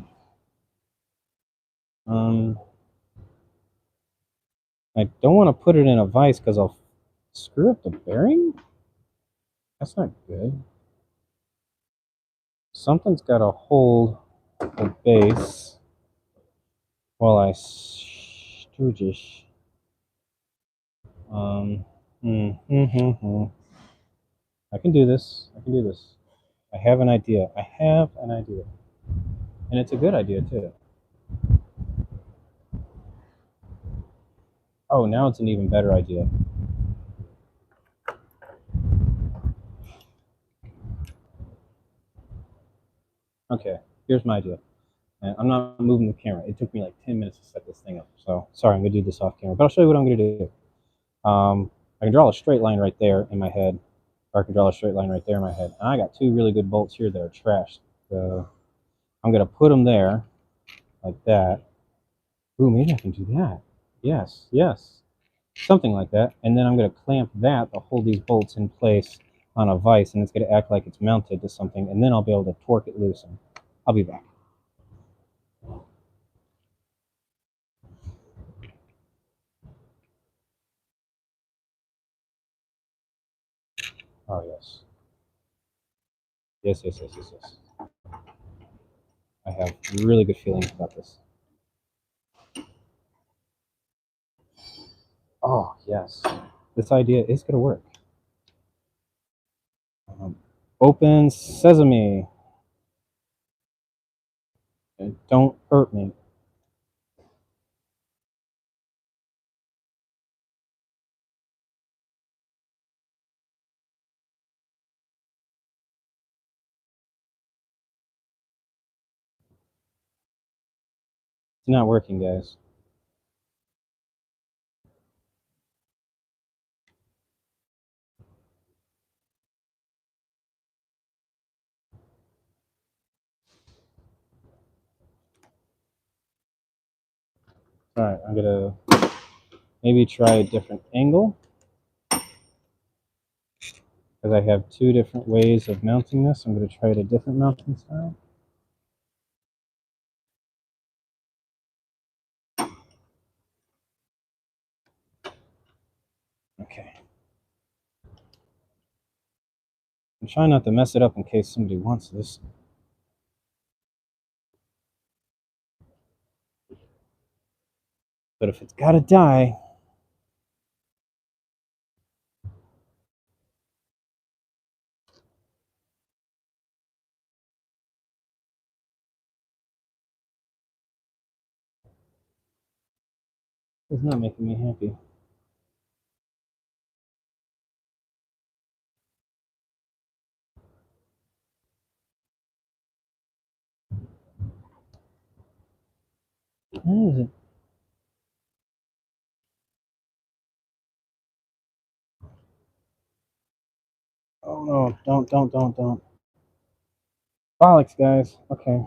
don't want to put it in a vise because I'll screw up the bearing. That's not good. Something's got to hold the base while I stoogish. I can do this. I can do this. I have an idea. I have an idea. And it's a good idea, too. Oh, now it's an even better idea. Okay, here's my idea. And I'm not moving the camera. It took me like 10 minutes to set this thing up. So, sorry, I'm going to do this off camera. But I'll show you what I'm going to do. I can draw a straight line right there in my head. Or I can draw a straight line right there in my head. And I got 2 really good bolts here that are trashed. So I'm going to put them there, like that. Ooh, maybe I can do that. Yes, yes. Something like that. And then I'm going to clamp that to hold these bolts in place on a vise. And it's going to act like it's mounted to something. And then I'll be able to torque it loose. And I'll be back. Oh, yes. Yes, yes, yes, yes, yes. I have really good feelings about this. Oh, yes. This idea is going to work. Open sesame. Don't hurt me. It's not working, guys. All right, I'm going to maybe try a different angle. Because I have 2 different ways of mounting this. I'm going to try a different mounting style. Okay. I'm trying not to mess it up in case somebody wants this. But if it's got to die, it's not making me happy. Why is it? Oh no, don't. Bollocks, guys. Okay.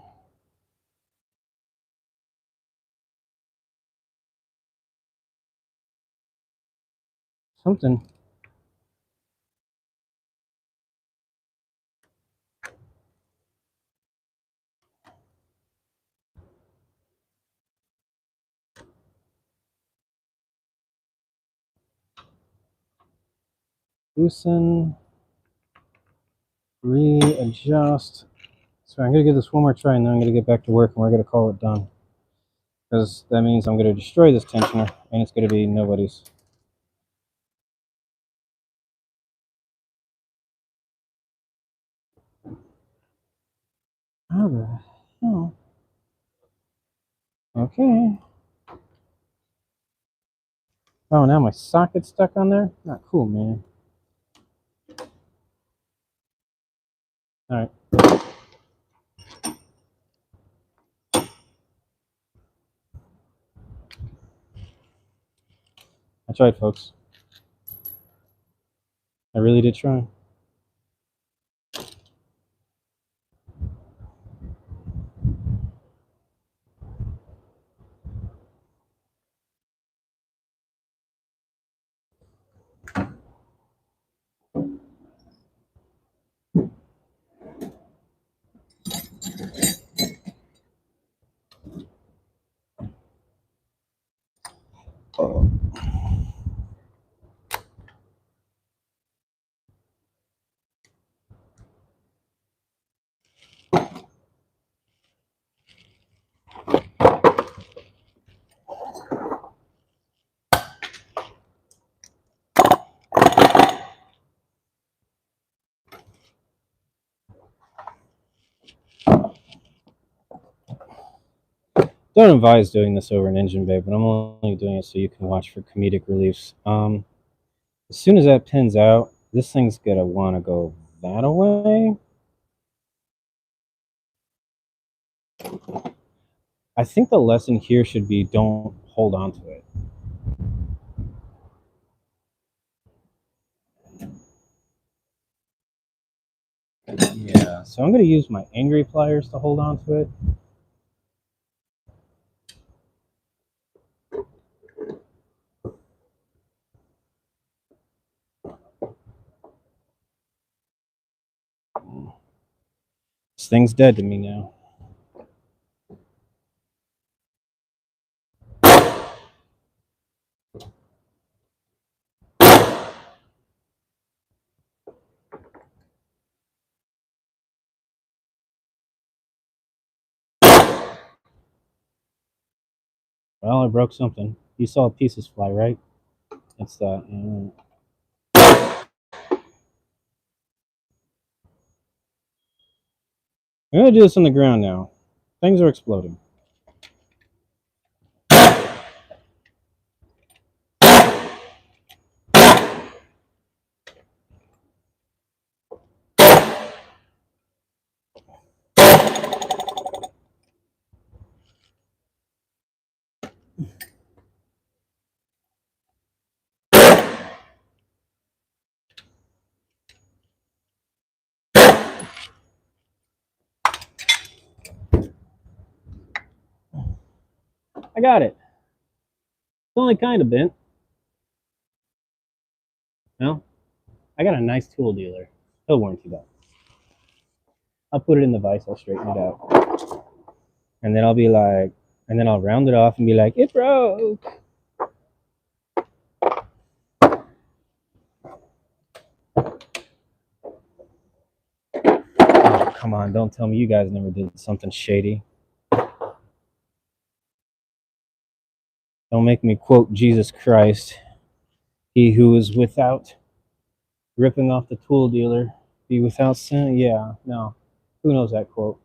Something. Loosen. Readjust. So I'm going to give this one more try and then I'm going to get back to work and we're going to call it done. Because that means I'm going to destroy this tensioner and it's going to be nobody's. How the hell? Okay. Oh, now my socket's stuck on there? Not cool, man. Alright. I tried, folks. I really did try. Don't advise doing this over an engine bay, but I'm only doing it so you can watch for comedic reliefs. As soon as that pins out, this thing's gonna want to go that away. I think the lesson here should be don't hold on to it. Yeah, so I'm gonna use my angry pliers to hold on to it. This thing's dead to me now. Well, I broke something. You saw pieces fly, right? It's that. I'm gonna do this on the ground now. Things are exploding. I got it. It's only kind of bent. No, I got a nice tool dealer. He'll warranty that. I'll put it in the vise. I'll straighten it out, and then I'll be like, and then I'll round it off and be like, it broke. Oh, come on, don't tell me you guys never did something shady. Don't make me quote Jesus Christ. He who is without ripping off the tool dealer, be without sin. Yeah, no. Who knows that quote?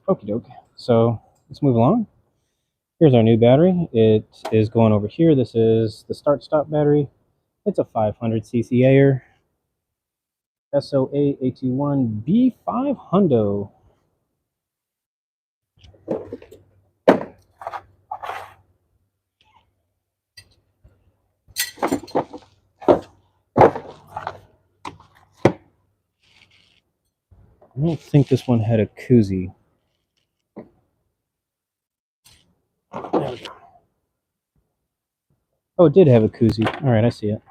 Okie doke. So let's move along. Here's our new battery. It is going over here. This is the start-stop battery. It's a 500cc Air SOA 821 B5 Hundo. I don't think this one had a koozie. Oh, it did have a koozie. All right, I see it.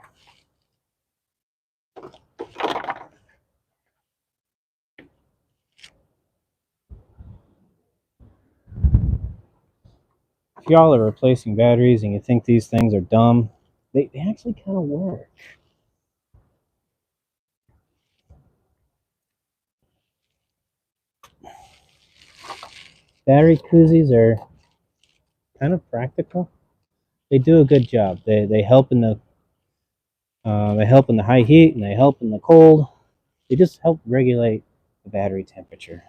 If y'all are replacing batteries and you think these things are dumb, they actually kind of work. Battery koozies are kind of practical. They do a good job. They help in the high heat, and they help in the cold. They just help regulate the battery temperature.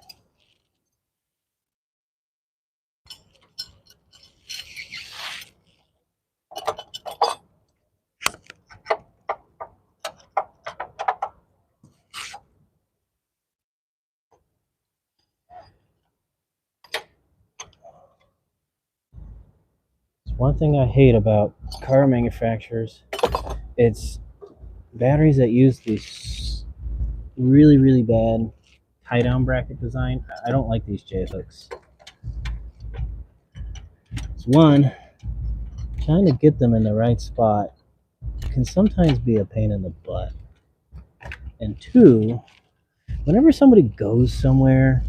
One thing I hate about car manufacturers, it's batteries that use these really, really bad tie-down bracket design. I don't like these J-hooks. It's one, trying to get them in the right spot can sometimes be a pain in the butt. And two, whenever somebody goes somewhere,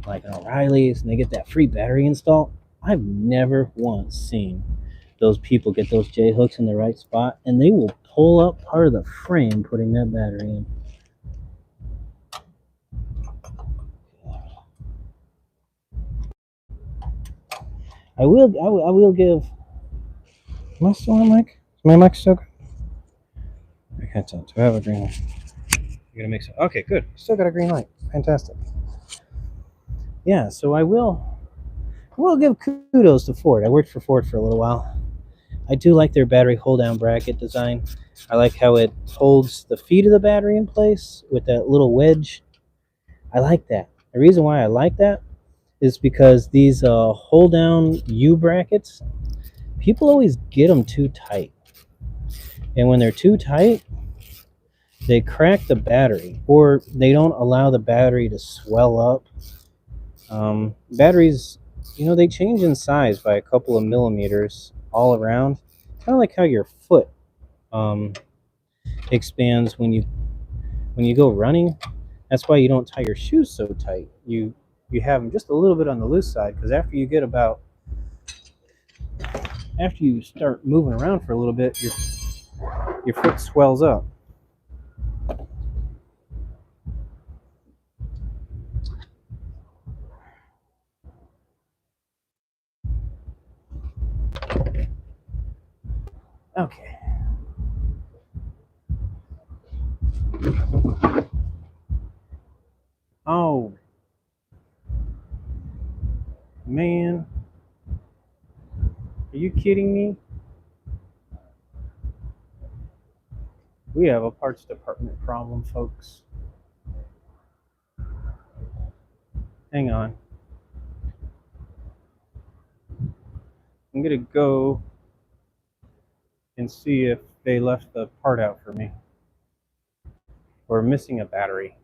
like an O'Reilly's, and they get that free battery installed, I've never once seen those people get those J-hooks in the right spot, and they will pull up part of the frame putting that battery in. I will give. Am I still on mic? Is my mic still good? I can't tell. Do I have a green light? You're gonna mix it. Okay, good. Still got a green light. Fantastic. Yeah, so I will give kudos to Ford. I worked for Ford for a little while. I do like their battery hold-down bracket design. I like how it holds the feet of the battery in place with that little wedge. I like that. The reason why I like that is because these hold-down U brackets, people always get them too tight. And when they're too tight, they crack the battery, or they don't allow the battery to swell up. Batteries, they change in size by a couple of millimeters all around. Kind of like how your foot expands when you go running. That's why you don't tie your shoes so tight. You have them just a little bit on the loose side, because after you start moving around for a little bit, your foot swells up. Okay. Oh, man. Are you kidding me? We have a parts department problem, folks. Hang on. I'm going to go and see if they left the part out for me. We're missing a battery.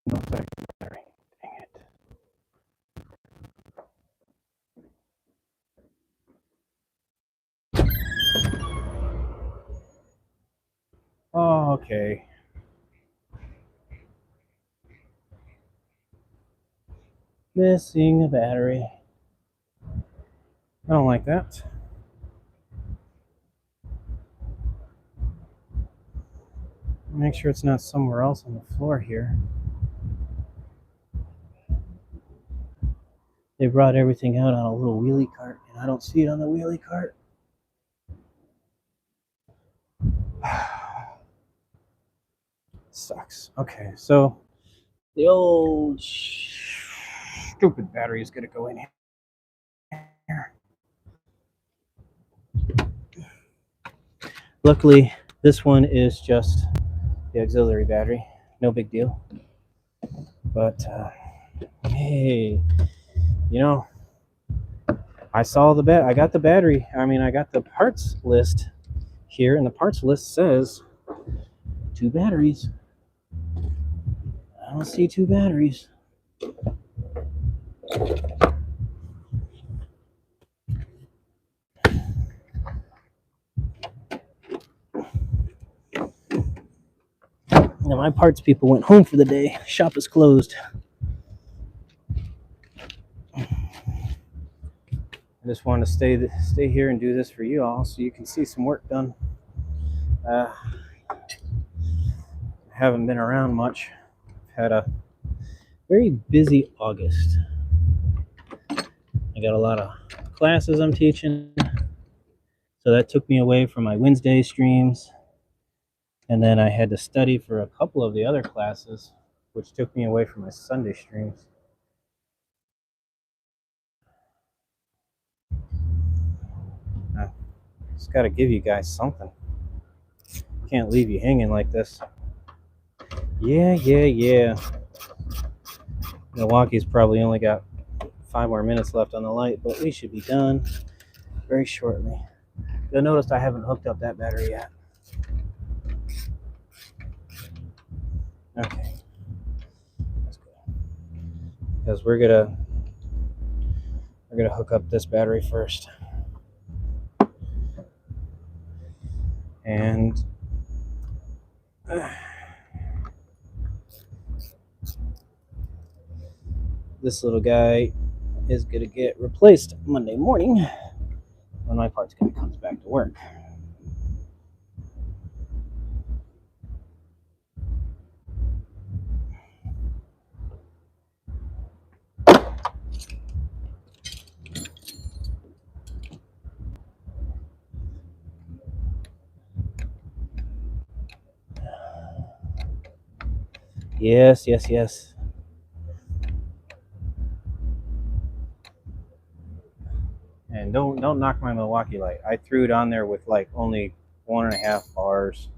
No second battery. Dang it. Oh, okay. Missing a battery. I don't like that. Make sure it's not somewhere else on the floor here. They brought everything out on a little wheelie cart, and I don't see it on the wheelie cart. Sucks. Okay, so the old stupid battery is going to go in here. Luckily, this one is just the auxiliary battery. No big deal. But, hey, I got the battery. I got the parts list here, and the parts list says 2 batteries. I don't see 2 batteries. Now, my parts people went home for the day. Shop is closed. I just wanted to stay here and do this for you all so you can see some work done. Haven't been around much. I've had a very busy August. I got a lot of classes I'm teaching, so that took me away from my Wednesday streams. And then I had to study for a couple of the other classes, which took me away from my Sunday streams. I just got to give you guys something. Can't leave you hanging like this. Yeah. Milwaukee's probably only got 5 more minutes left on the light, but we should be done very shortly. You'll notice I haven't hooked up that battery yet. Okay. That's good. Because we're gonna hook up this battery first. And this little guy is gonna get replaced Monday morning when my parts guy comes back to work. Yes, yes, yes. And don't knock my Milwaukee light. I threw it on there with like only 1.5 bars.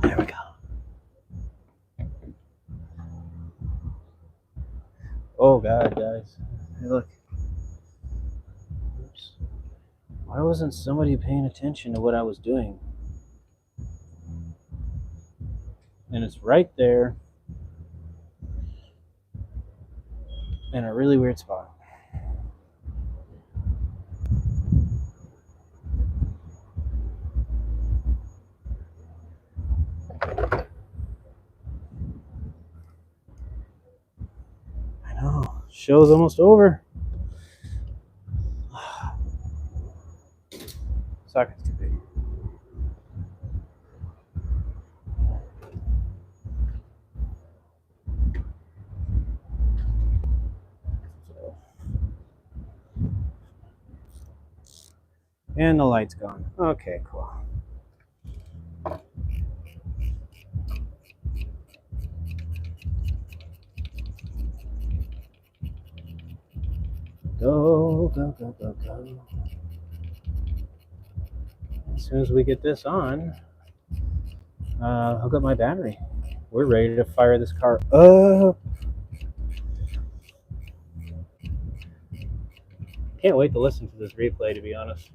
There we go. Oh God, guys. Hey, look. Oops. Why wasn't somebody paying attention to what I was doing? And it's right there in a really weird spot. I know. Show's almost over. Socket's too big. And the light's gone. Okay, cool. Go, go, go, go, go. As soon as we get this on, hook up my battery. We're ready to fire this car up. Can't wait to listen to this replay, to be honest.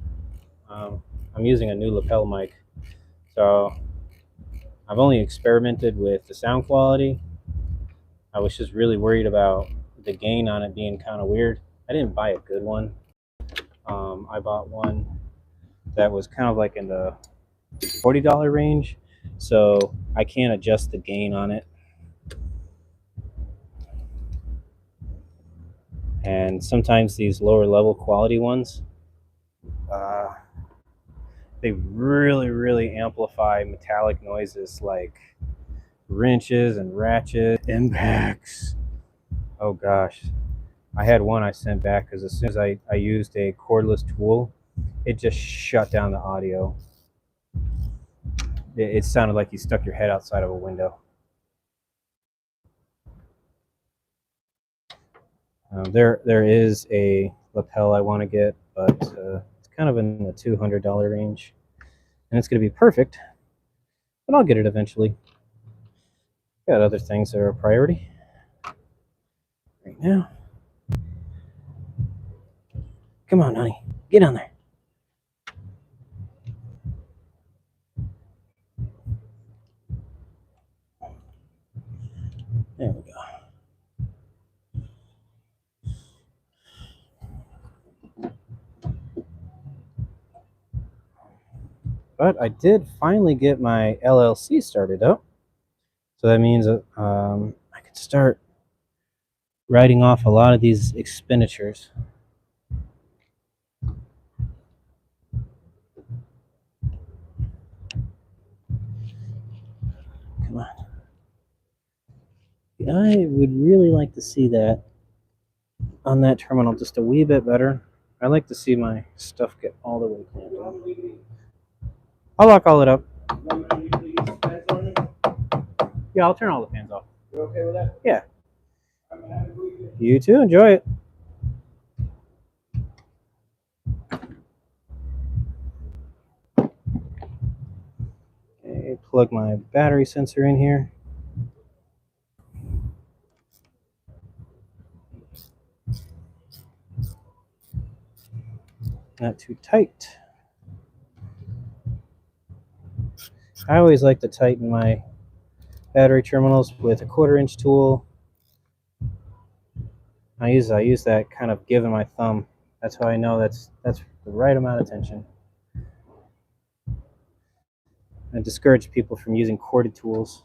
I'm using a new lapel mic, so I've only experimented with the sound quality. I was just really worried about the gain on it being kind of weird. I didn't buy a good one. I bought one that was kind of like in the $40 range, so I can't adjust the gain on it. And sometimes these lower level quality ones, they really amplify metallic noises like wrenches and ratchet impacts. Oh gosh, I had one I sent back because as soon as I used a cordless tool, it just shut down the audio. It sounded like you stuck your head outside of a window. There is a lapel I want to get, but it's kind of in the $200 range, and it's going to be perfect, but I'll get it eventually. Got other things that are a priority right now. Come on, honey, get on there. There we go. But I did finally get my LLC started up. So that means that I could start writing off a lot of these expenditures. Come on. I would really like to see that on that terminal just a wee bit better. I like to see my stuff get all the way clamped up. I'll lock all it up. Yeah, I'll turn all the fans off. You okay with that? Yeah. You too. Enjoy it. me plug my battery sensor in here. Not too tight. I always like to tighten my battery terminals with a 1/4-inch tool. I use that kind of giving my thumb. That's how I know that's the right amount of tension. I discourage people from using corded tools.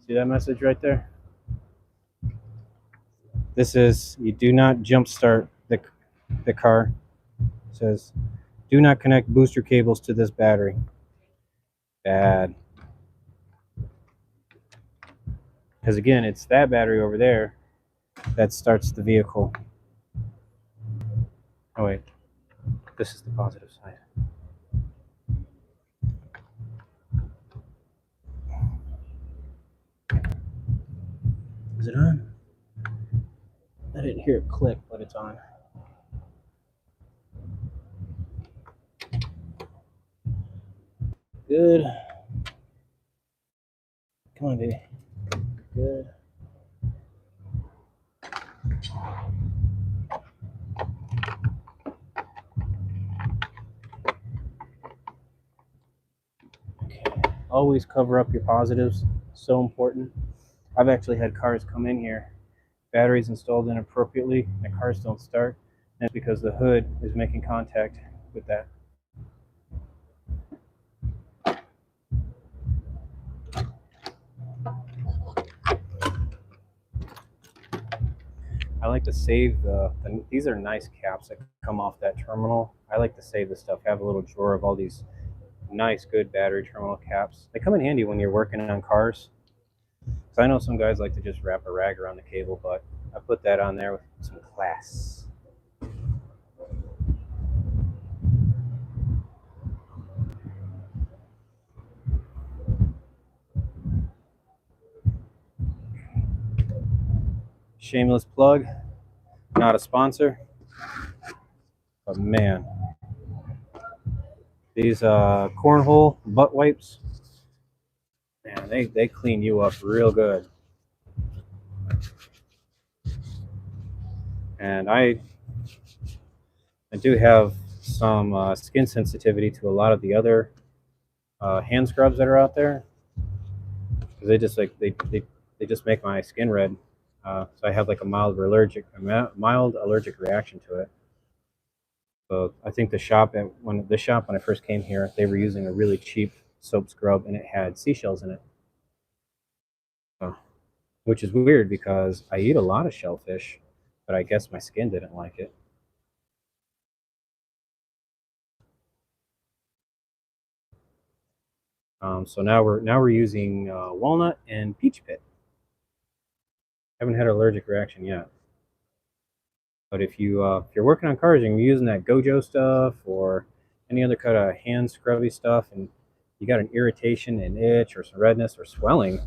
See that message right there? This is, you do not jump start the car. It says, do not connect booster cables to this battery. Bad. Because again, it's that battery over there that starts the vehicle. Oh wait, this is the positive side. Is it on? I didn't hear it click, but it's on. Good. Come on, baby. Good. Okay. Always cover up your positives. So important. I've actually had cars come in here, batteries installed inappropriately, and the cars don't start. And it's because the hood is making contact with that. I like to save these are nice caps that come off that terminal. I like to save this stuff. I have a little drawer of all these nice, good battery terminal caps. They come in handy when you're working on cars. So I know some guys like to just wrap a rag around the cable, but I put that on there with some class. Shameless plug, not a sponsor, but man, these cornhole butt wipes, man, they clean you up real good. And I do have some skin sensitivity to a lot of the other hand scrubs that are out there, because they just they just make my skin red. So I have like a mild allergic reaction to it. So I think the shop when I first came here, they were using a really cheap soap scrub, and it had seashells in it, which is weird because I eat a lot of shellfish, but I guess my skin didn't like it. So now we're using walnut and peach pit. Haven't had an allergic reaction yet. But if you're working on cars and you're using that Gojo stuff or any other kind of hand scrubby stuff, and you got an irritation, an itch, or some redness or swelling,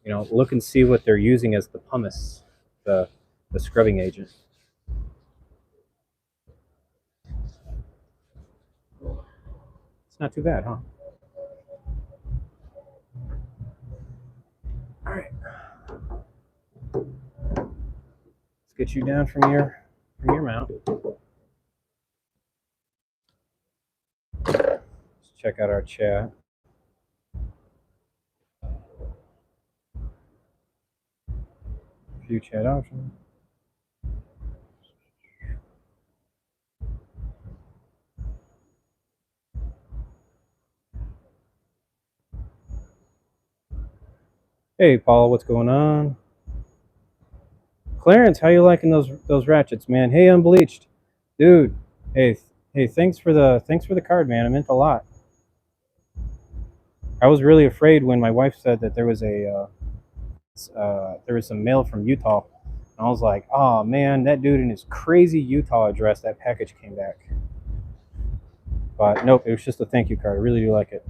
look and see what they're using as the pumice, the scrubbing agent. It's not too bad, huh? All right. Let's get you down from your mount. Let's check out our chat. View chat options. Hey, Paul, what's going on? Clarence, how you liking those ratchets, man? Hey, Unbleached, dude. Hey, thanks for the card, man. It meant a lot. I was really afraid when my wife said that there was some mail from Utah, and I was like, oh man, that dude in his crazy Utah address, that package came back. But nope, it was just a thank you card. I really do like it.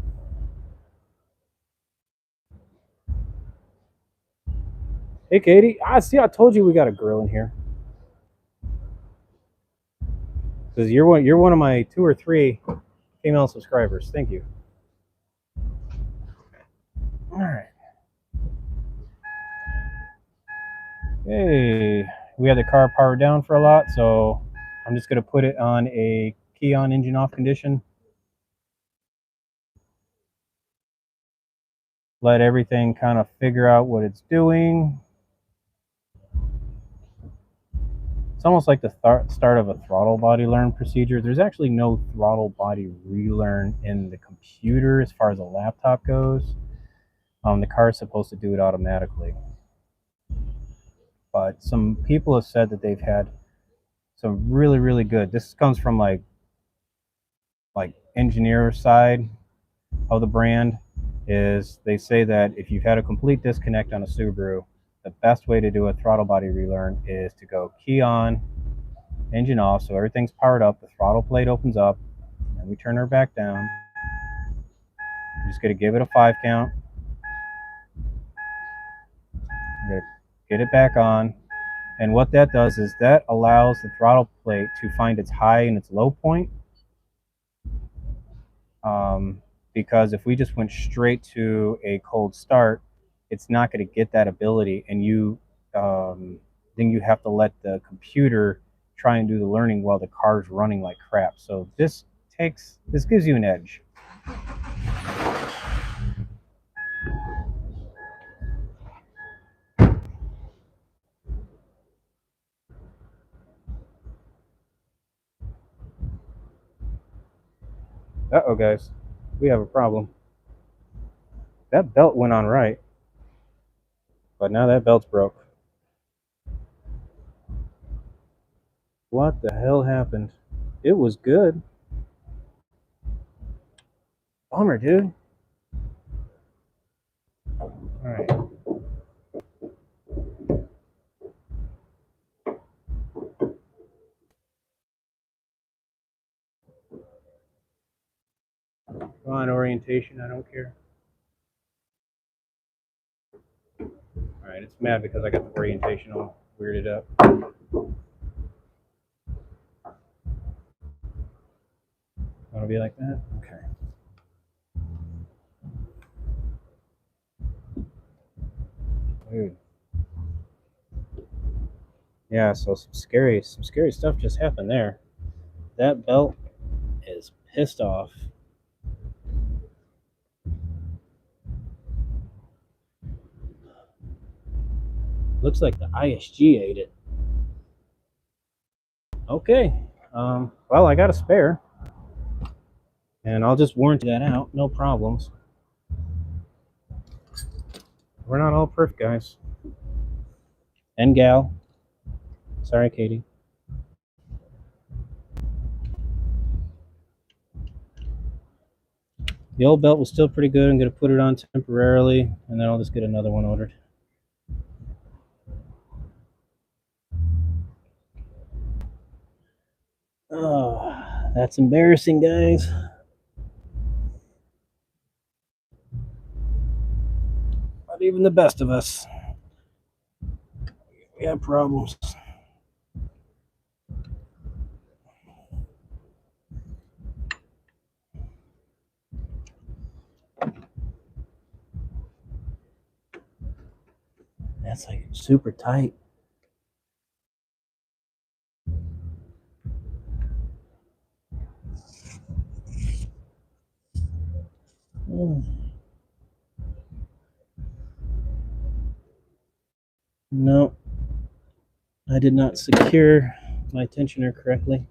Hey, Katie. See, I told you we got a grill in here. Because you're one of my 2 or 3 female subscribers. Thank you. All right. Hey, we had the car powered down for a lot, so I'm just going to put it on a key on engine off condition. Let everything kind of figure out what it's doing. It's almost like the start of a throttle body learn procedure. There's actually no throttle body relearn in the computer as far as a laptop goes. The car is supposed to do it automatically. But some people have said that they've had some really, really good. This comes from like engineer side of the brand. Is they say that if you've had a complete disconnect on a Subaru, the best way to do a throttle body relearn is to go key on, engine off, so everything's powered up, the throttle plate opens up, and we turn her back down. You're just going to give it a 5 count. You're going to get it back on. And what that does is that allows the throttle plate to find its high and its low point. Because if we just went straight to a cold start, it's not going to get that ability, and then you have to let the computer try and do the learning while the car's running like crap. So this gives you an edge. Uh-oh, guys, we have a problem. That belt went on right, but now that belt's broke. What the hell happened? It was good. Bummer, dude. All right. Go on, orientation, I don't care. All right, it's mad because I got the orientation all weirded up. Want to be like that? Okay. Dude. Yeah, so some scary stuff just happened there. That belt is pissed off. Looks like the ISG ate it. Okay. Well, I got a spare, and I'll just warranty that out. No problems. We're not all perfect, guys. And gal. Sorry, Katie. The old belt was still pretty good. I'm going to put it on temporarily, and then I'll just get another one ordered. Oh, that's embarrassing, guys. Not even the best of us. We have problems. That's like super tight. No, I did not secure my tensioner correctly.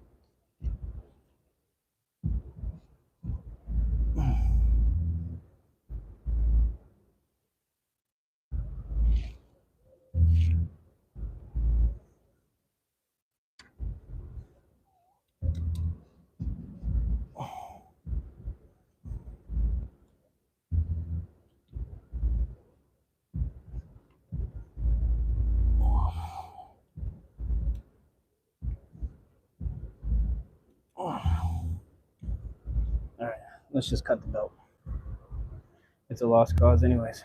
Alright, let's just cut the belt. It's a lost cause anyways.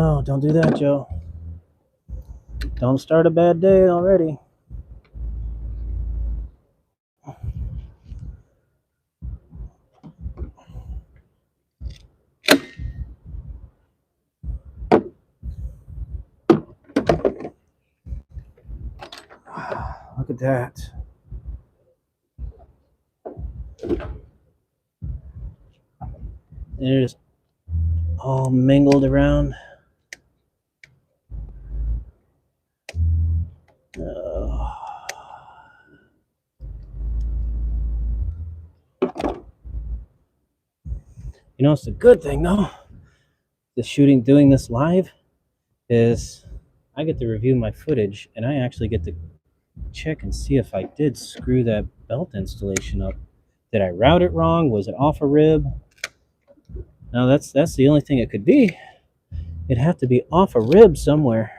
no, don't do that, Joe. Don't start a bad day already. Look at that. It is all mingled around. You know, it's a good thing though. Doing this live is I get to review my footage and I actually get to check and see if I did screw that belt installation up. Did I route it wrong? Was it off a rib? No, that's the only thing it could be. It'd have to be off a rib somewhere.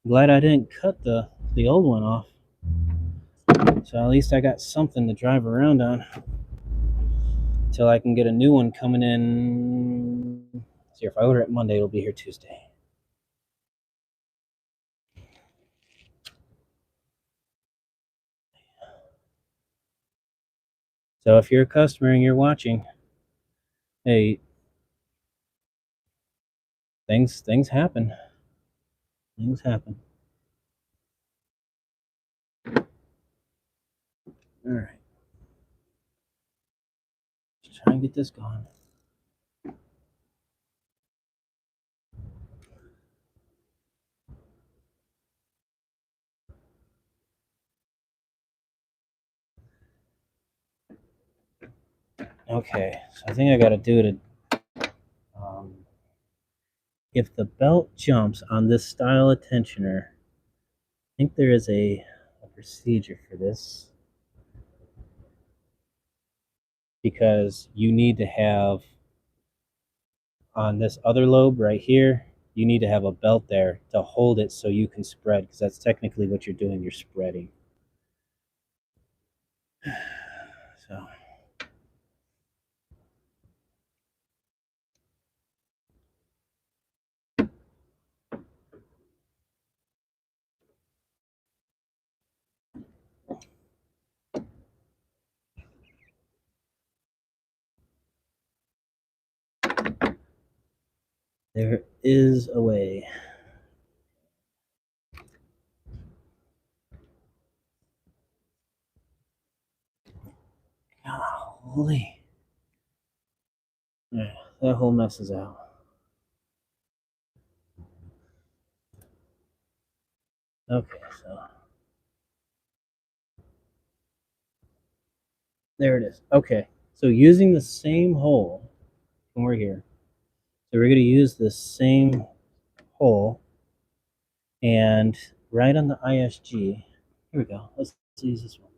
Glad I didn't cut the old one off. So at least I got something to drive around on until I can get a new one coming in. See, if I order it Monday, it'll be here Tuesday. So if you're a customer and you're watching, hey, things happen. Things happen. All right. Let's try and get this going. Okay, so I think I got to do it. If the belt jumps on this style of tensioner, I think there is a procedure for this, because you need to have on this other lobe right here, you need to have a belt there to hold it so you can spread, because that's technically what you're doing, you're spreading. So there is a way. Holy. Yeah, that whole mess is out. Okay, so there it is. Okay, so using the same hole, when we're here, so we're going to use the same hole, and right on the ISG, here we go. Let's use this one.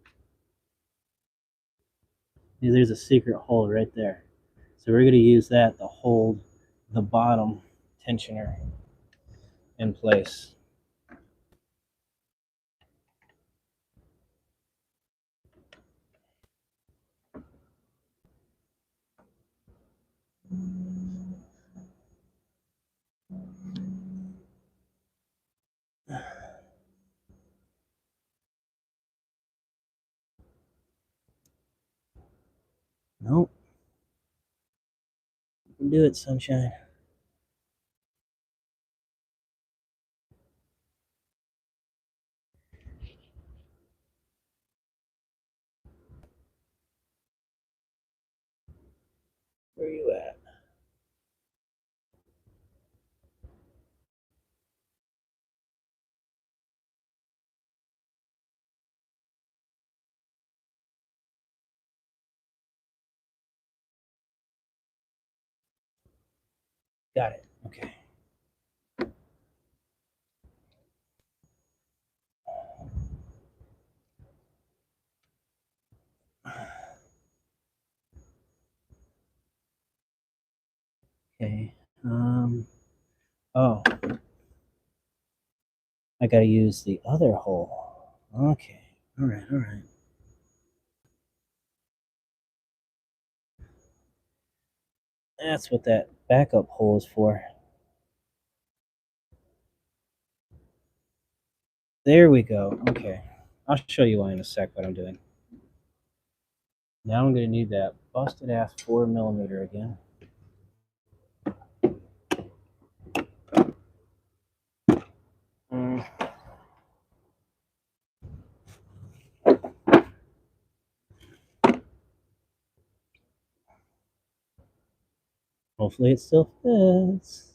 There's a secret hole right there. So we're going to use that to hold the bottom tensioner in place. Nope. You can do it, sunshine. Where are you at? Got it. Okay. Okay. Oh. I gotta use the other hole. Okay. All right. All right. That's what that backup hole is for. There we go. Okay. I'll show you why in a sec what I'm doing. Now I'm going to need that busted ass 4mm again. Hopefully it still fits.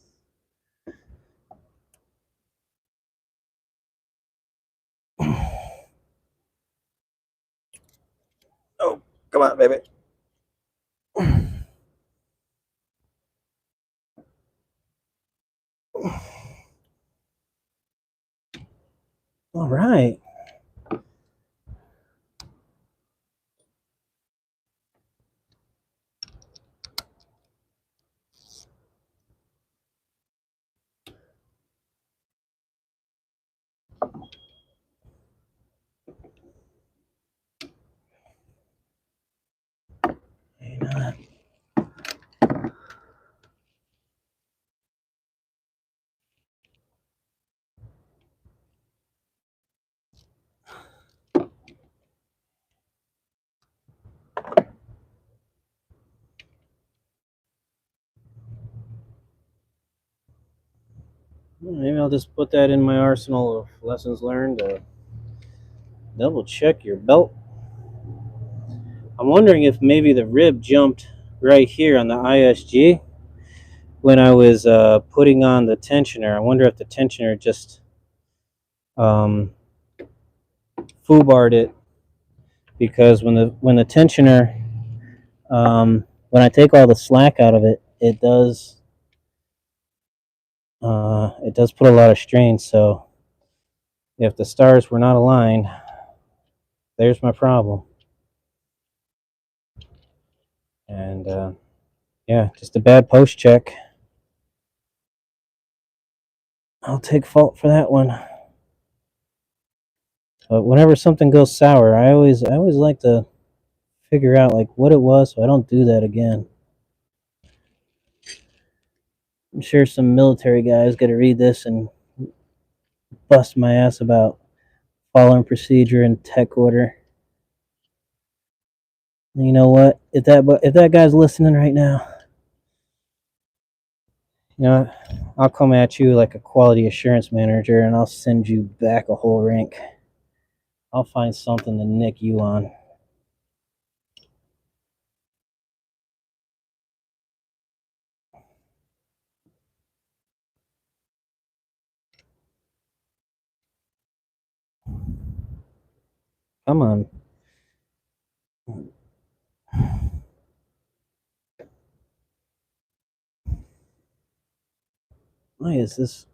Oh, come on, baby. All right. Maybe not. Maybe I'll just put that in my arsenal of lessons learned. Double check your belt. I'm wondering if maybe the rib jumped right here on the ISG when I was putting on the tensioner. I wonder if the tensioner just foobarred it, because when the tensioner when I take all the slack out of it, it does put a lot of strain. So if the stars were not aligned, there's my problem. And yeah, just a bad post check. I'll take fault for that one. But whenever something goes sour, I always like to figure out like what it was, so I don't do that again. I'm sure some military guys got to read this and bust my ass about following procedure and tech order. You know what? If that guy's listening right now, you know, I'll come at you like a quality assurance manager, and I'll send you back a whole rank. I'll find something to nick you on. Come on. Why is this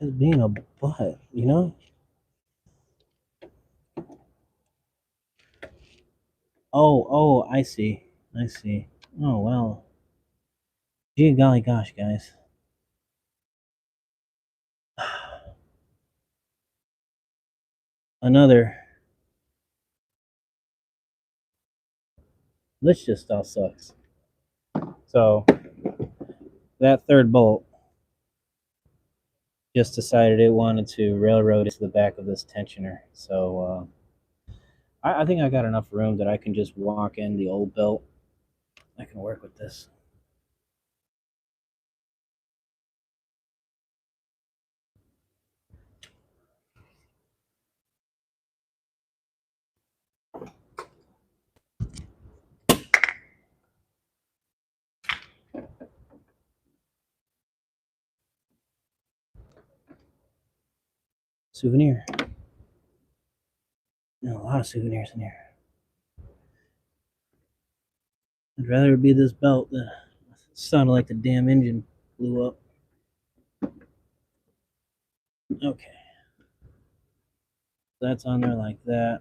just being a butt, you know? Oh, I see. Oh, well. Gee golly gosh, guys. Another. This just all sucks. So, that third bolt just decided it wanted to railroad into the back of this tensioner. So, I think I got enough room that I can just walk in the old belt. I can work with this. Souvenir. No, a lot of souvenirs in here. I'd rather it be this belt that sounded like the damn engine blew up. Okay. That's on there like that.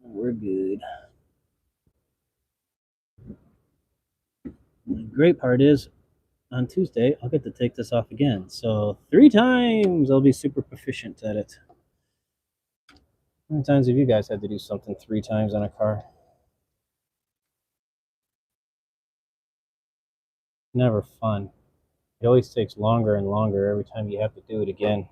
We're good. The great part is, on Tuesday, I'll get to take this off again. So 3 times I'll be super proficient at it. How many times have you guys had to do something 3 times on a car? Never fun. It always takes longer and longer every time you have to do it again.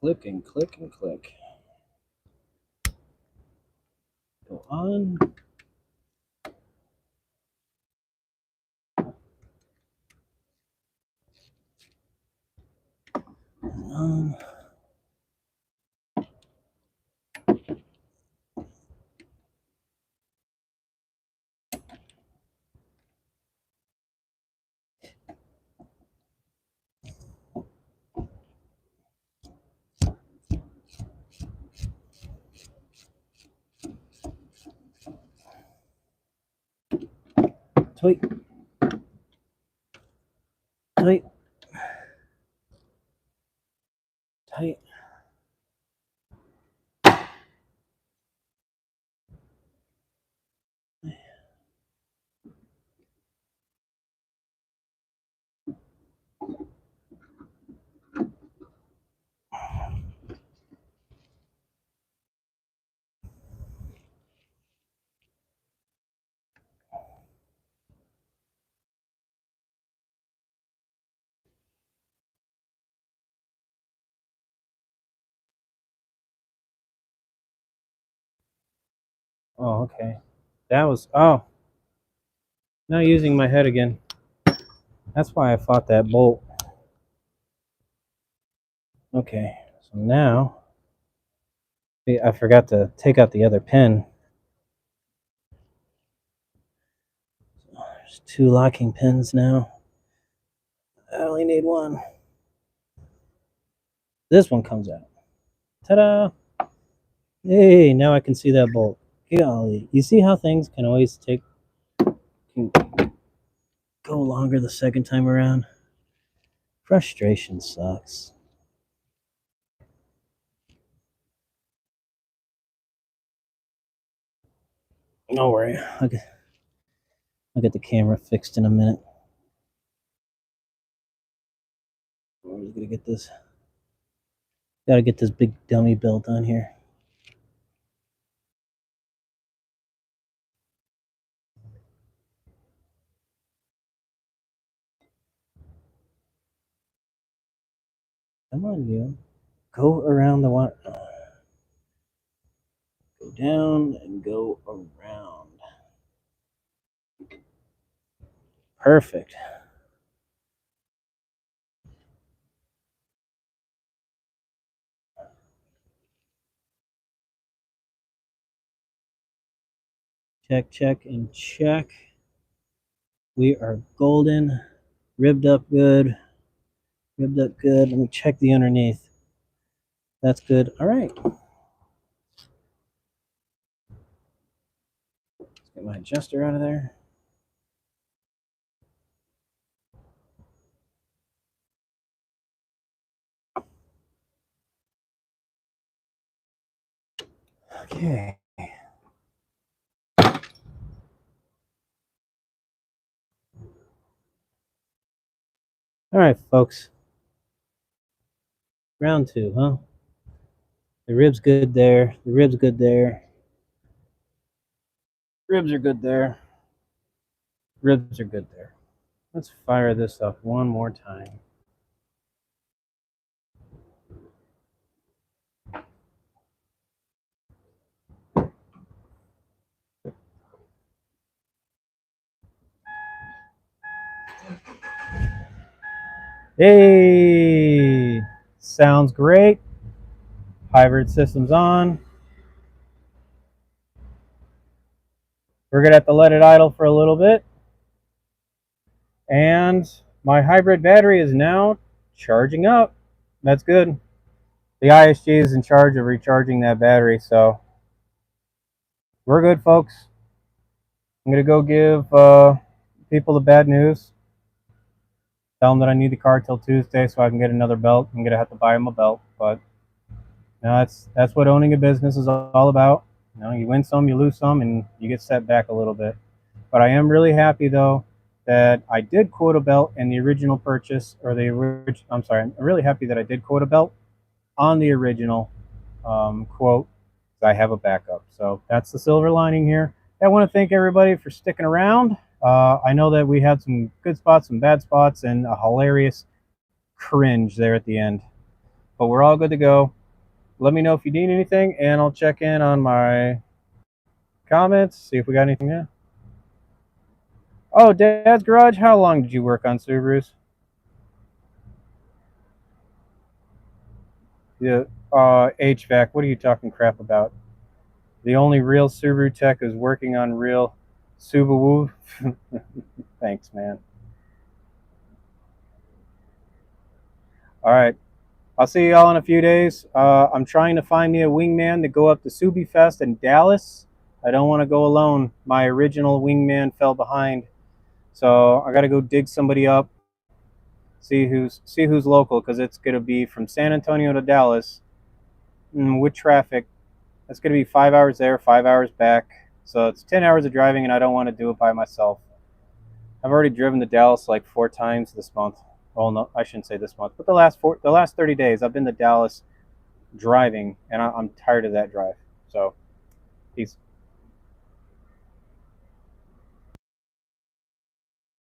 Click and click and click. Go on. And on. Tight. Tight. Tight. Oh, okay. That was, oh, now using my head again. That's why I fought that bolt. Okay, so now, I forgot to take out the other pin. There's 2 locking pins now. I only need 1. This one comes out. Ta-da! Hey, now I can see that bolt. Golly, you see how things can always can go longer the second time around? Frustration sucks. Don't worry, I'll get the camera fixed in a minute. I'm just gonna get this. Gotta get this big dummy built on here. Come on, you. Go around the water. Go down and go around. Perfect. Check, check, and check. We are golden. Ribbed up good. Ribbed up good. Let me check the underneath. That's good. All right. Let's get my adjuster out of there. Okay. All right, folks. Round 2, huh? The rib's good there. The rib's good there. Ribs are good there. Ribs are good there. Let's fire this up one more time. Hey, sounds great. Hybrid system's on. We're gonna have to let it idle for a little bit. And my hybrid battery is now charging up. That's good. The ISG is in charge of recharging that battery, so we're good, folks. I'm gonna go give people the bad news. Tell them that I need the car till Tuesday so I can get another belt. I'm gonna have to buy them a belt, but that's what owning a business is all about. You know, you win some, you lose some, and you get set back a little bit. But I am really happy though that I did quote a belt in the original purchase, or I'm sorry, I'm really happy that I did quote a belt on the original quote. I have a backup, so that's the silver lining here. I want to thank everybody for sticking around. I know that we had some good spots, some bad spots, and a hilarious cringe there at the end. But we're all good to go. Let me know if you need anything, and I'll check in on my comments, see if we got anything there. Oh, Dad's Garage, how long did you work on Subarus? Yeah, HVAC, what are you talking crap about? The only real Subaru tech is working on real Subaru. Thanks, man. All right. I'll see y'all in a few days. I'm trying to find me a wingman to go up to Subi Fest in Dallas. I don't want to go alone. My original wingman fell behind. So I got to go dig somebody up. See who's local, because it's going to be from San Antonio to Dallas with traffic. That's going to be 5 hours there, 5 hours back. So it's 10 hours of driving, and I don't want to do it by myself. I've already driven to Dallas like 4 times this month. Well, no, I shouldn't say this month, but the last 30 days, I've been to Dallas driving, and I'm tired of that drive. So, peace.